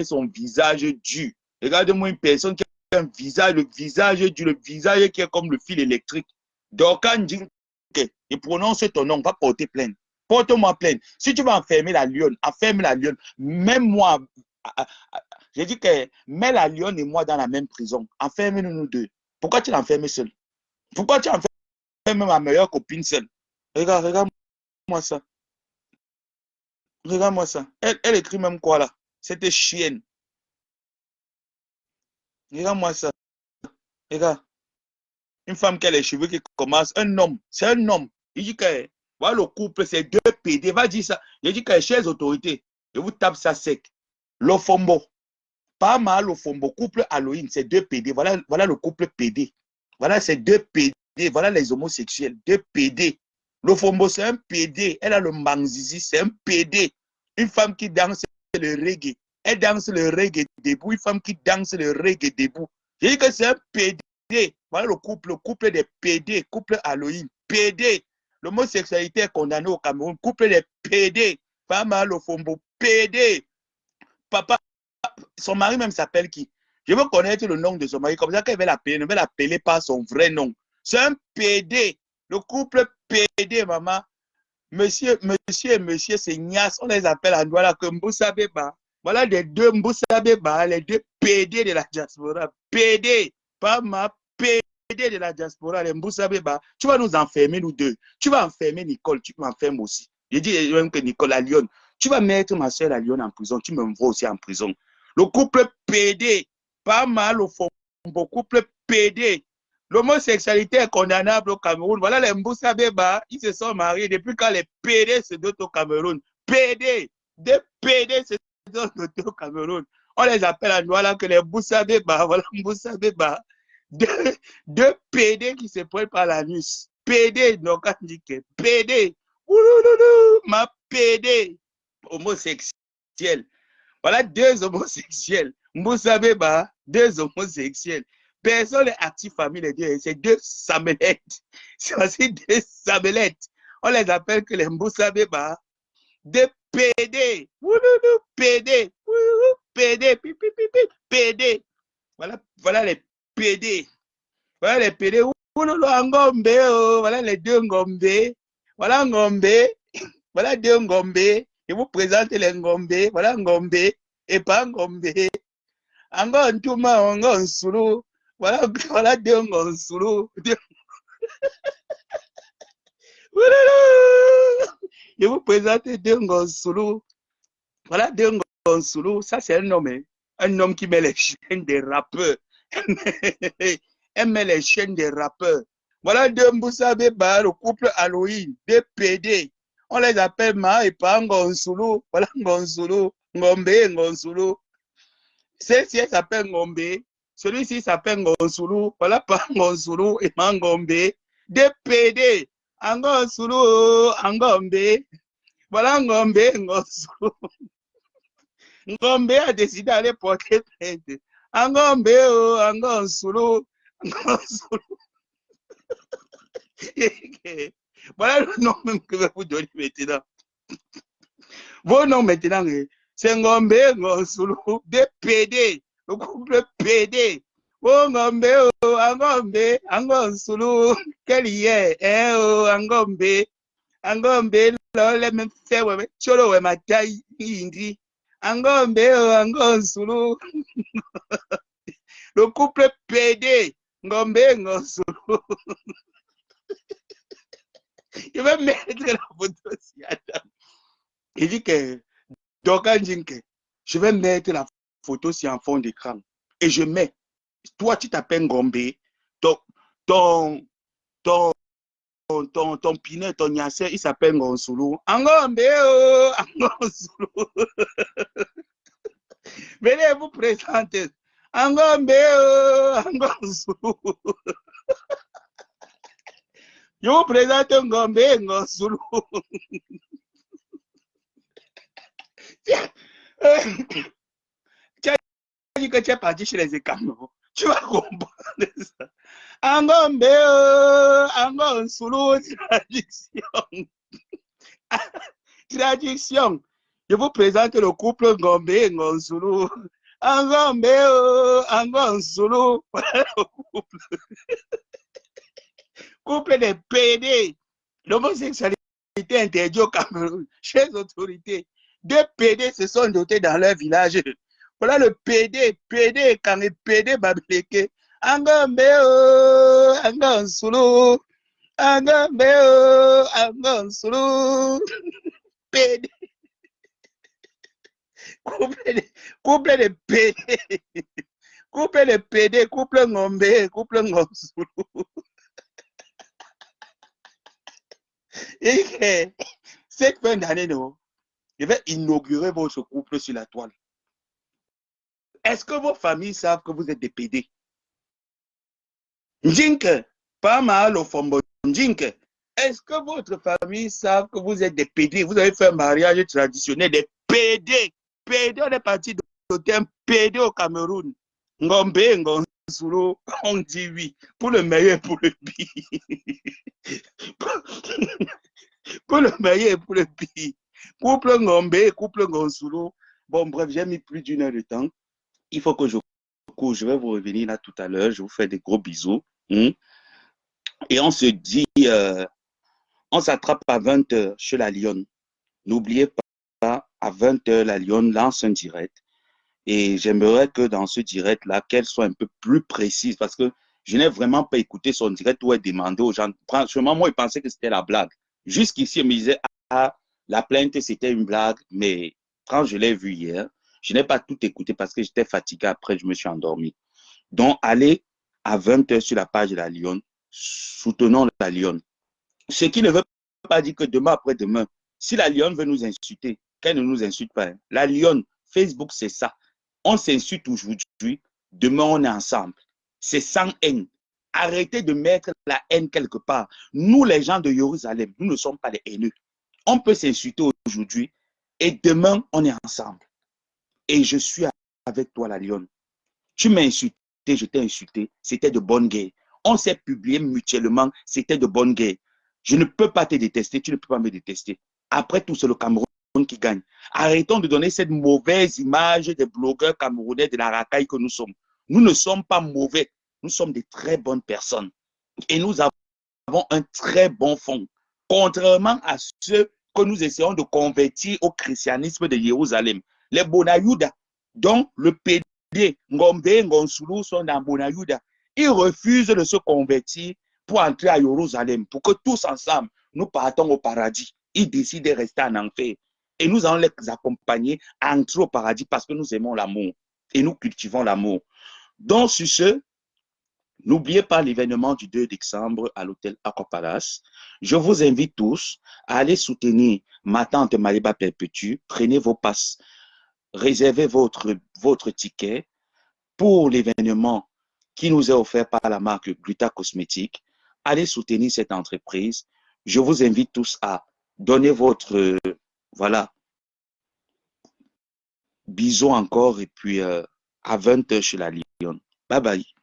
son visage dur. Regarde-moi une personne qui a un visage, le visage dur, le visage qui est comme le fil électrique. Dorkan Djinke, et prononce ton nom, va porter plainte. Porte-moi plainte. Si tu vas enfermer la lionne, enferme la lionne. Même moi, j'ai dit que mets la lionne et moi dans la même prison. Enferme-nous nous deux. Pourquoi tu l'enfermes seul? Pourquoi tu enfermes ma meilleure copine seule? Regarde-moi ça. Regarde-moi ça. Elle écrit même quoi là? C'était chienne. Regarde-moi ça. Regarde. Une femme qui a les cheveux qui commencent. Un homme. C'est un homme. Il dit que voilà, le couple, c'est 2 PD. Va dire ça. Il dit que chers autorités, je vous tape ça sec. Lofombo. Pas mal Lofombo. Couple Halloween, c'est 2 PD. Voilà le couple PD. Voilà, c'est 2 PD. Voilà les homosexuels. 2 PD. Lofombo, c'est un PD. Elle a le manzizi, c'est un PD. Une femme qui danse le reggae. Elle danse le reggae debout. Une femme qui danse le reggae debout. Je dis que c'est un PD. Voilà le couple des PD. Couple Halloween. PD. L'homosexualité est condamnée au Cameroun. Couple des PD. Pas mal Lofombo. PD. Papa, son mari même s'appelle qui? Je veux connaître le nom de son mari. Comme ça qu'elle va l'appeler. Ne va l'appeler pas son vrai nom. C'est un PD. Le couple PD, maman. Monsieur, c'est Nias. On les appelle en Douala que Mboussa Beba. Voilà les 2 Mboussa Beba, les 2 PD de la diaspora. PD. Pas ma PD de la diaspora, les Mboussa Beba. Tu vas nous enfermer, nous deux. Tu vas enfermer Nicole, tu m'enfermes aussi. Je dis même que Nicole, la lionne. Tu vas mettre ma soeur, la lionne, en prison. Tu me vois aussi en prison. Le couple PD. Pas mal au fond. Le couple PD. L'homosexualité est condamnable au Cameroun. Voilà les Mboussa Beba, ils se sont mariés depuis quand les PD se dotent au Cameroun. PD, des PD se dotent au Cameroun. On les appelle à Douala que les Mboussa Beba. Voilà Mboussa Beba. 2 PD qui se prennent par l'anus. PD, donc on dit que PD. Oulouloulou, ma PD. Homosexuel. Voilà 2 homosexuels. Mboussa Beba, 2 homosexuels. Personne n'est actif parmi les 2. C'est 2 samelettes. C'est aussi 2 samelettes. On les appelle que les Mboussa Beba. 2 PD. Ouloulou, PD. Ouloulou, PD. PD. Voilà les PD. Voilà les PD. Ouloulou, Ngombe. Voilà les 2 Ngombe. Voilà Ngombe. Voilà 2 Ngombe. Je vous présente les Ngombe. Voilà Ngombe. Et pas Ngombe. Encore Ntouma, encore Nsulu. Voilà 2 Ngonsulu. Je vous présente 2 Ngonsulu. Voilà 2 Ngonsulu. Ça, c'est un homme. Un homme qui met les chaînes des rappeurs. elle met les chaînes des rappeurs. Voilà deux Mboussa Beba, le couple Halloween, deux PD. On les appelle Ma et Pa Ngonsulu. Voilà Ngonsulu, Ngombe, Ngonsulu. Celle-ci, elle s'appelle Ngombe. Celui-ci s'appelle Ngonsulu. Voilà Pa Ngonsulu et Ma Ngombe. Deux PD. Ngonsulu, Ngombe. Voilà Ngombe, Ngonsulu. Ngombe a décidé d'aller porter plainte. Ngombe, Ngonsulu, Ngonsulu. Voilà le nom même que je vais vous donner maintenant. Vos noms maintenant, c'est Ngombe, Ngonsulu, des PD, le couple PD. Oh Ngombe, Ngombe, Ngonsulu, quel y est, Ngombe, Ngombe, le même fait, cholo, ma taille, indi. Ngombe, Ngonsulu, le couple PD, Ngombe, Ngonsulu. Je vais mettre la photo aussi. Il dit que je vais mettre la photo aussi en fond d'écran. Et je mets, toi tu t'appelles Ngombe, ton pinet, ton nyasser, il s'appelle Ngonsulu. Ngombe, Ngonsulu. Venez vous présenter. Ngombe, Ngonsulu. Je vous présente Ngombe, Ngonsulu. Tu as dit que tu es parti chez les Écanos. Tu vas comprendre ça. Ngombe, Ngonsulu, traduction. Traduction. Je vous présente le couple Ngombe, Ngonsulu. Ngombe, Ngonsulu. Voilà le couple. Couple des PD. L'homosexualité interdite au Cameroun, chez les autorités. Deux PD se sont dotés dans leur village. Voilà le PD, quand le PD Babileke. Ngombe, Ngonsulu. Ngombe, Ngonsulu. PD. Couple de PD. Couple de PD, couple Ngombe, couple Ngonsulu. Et cette fin d'année, je vais inaugurer votre couple sur la toile. Est-ce que vos familles savent que vous êtes des PD? Njinke, pas mal au fombo. Njinke, est-ce que votre famille savent que vous êtes des PD? Vous avez fait un mariage traditionnel des PD. PD, on est parti de terme PD au Cameroun. Ngombe, Ngonsulu, on dit oui. Pour le meilleur et pour le pire. Pour le meilleur et pour le pire. Couple Ngombe, couple Ngonsulu. Bon, bref, j'ai mis plus d'une heure de temps. Il faut que je cours. Je vais vous revenir là tout à l'heure. Je vous fais des gros bisous. Et on se dit, on s'attrape à 20h chez la Lionne. N'oubliez pas, à 20h, la Lionne lance un direct. Et j'aimerais que dans ce direct-là, qu'elle soit un peu plus précise parce que je n'ai vraiment pas écouté son direct où elle demandait aux gens. Franchement, moi, je pensais que c'était la blague. Jusqu'ici, elle me disait, ah, la plainte, c'était une blague. Mais quand je l'ai vu hier, je n'ai pas tout écouté parce que j'étais fatigué. Après, je me suis endormi. Donc, allez à 20h sur la page de la Lionne. Soutenons la Lionne. Ce qui ne veut pas dire que demain après-demain, si la Lionne veut nous insulter, qu'elle ne nous insulte pas. La Lionne, Facebook, c'est ça. On s'insulte aujourd'hui, demain on est ensemble. C'est sans haine. Arrêtez de mettre la haine quelque part. Nous, les gens de Jérusalem, nous ne sommes pas les haineux. On peut s'insulter aujourd'hui et demain on est ensemble. Et je suis avec toi, la Lionne. Tu m'as insulté, je t'ai insulté. C'était de bonne guerre. On s'est publié mutuellement, c'était de bonne guerre. Je ne peux pas te détester, tu ne peux pas me détester. Après tout, c'est le Cameroun qui gagne. Arrêtons de donner cette mauvaise image des blogueurs camerounais de la racaille que nous sommes. Nous ne sommes pas mauvais. Nous sommes des très bonnes personnes. Et nous avons un très bon fond. Contrairement à ceux que nous essayons de convertir au christianisme de Jérusalem. Les Bonayouda, dont le PD, Ngombe, Ngonsulu sont dans Bonayouda. Ils refusent de se convertir pour entrer à Jérusalem, pour que tous ensemble, nous partons au paradis. Ils décident de rester en enfer. Et nous allons les accompagner à entrer au paradis parce que nous aimons l'amour. Et nous cultivons l'amour. Donc, sur ce, N'oubliez pas l'événement du 2 décembre à l'hôtel Aquapalace. Je vous invite tous à aller soutenir ma tante Maliba Perpétue. Prenez vos passes, réservez votre ticket pour l'événement qui nous est offert par la marque Gluta Cosmétique. Allez soutenir cette entreprise. Je vous invite tous à donner votre, voilà, bisous encore et puis à 20h chez la Lyon. Bye bye.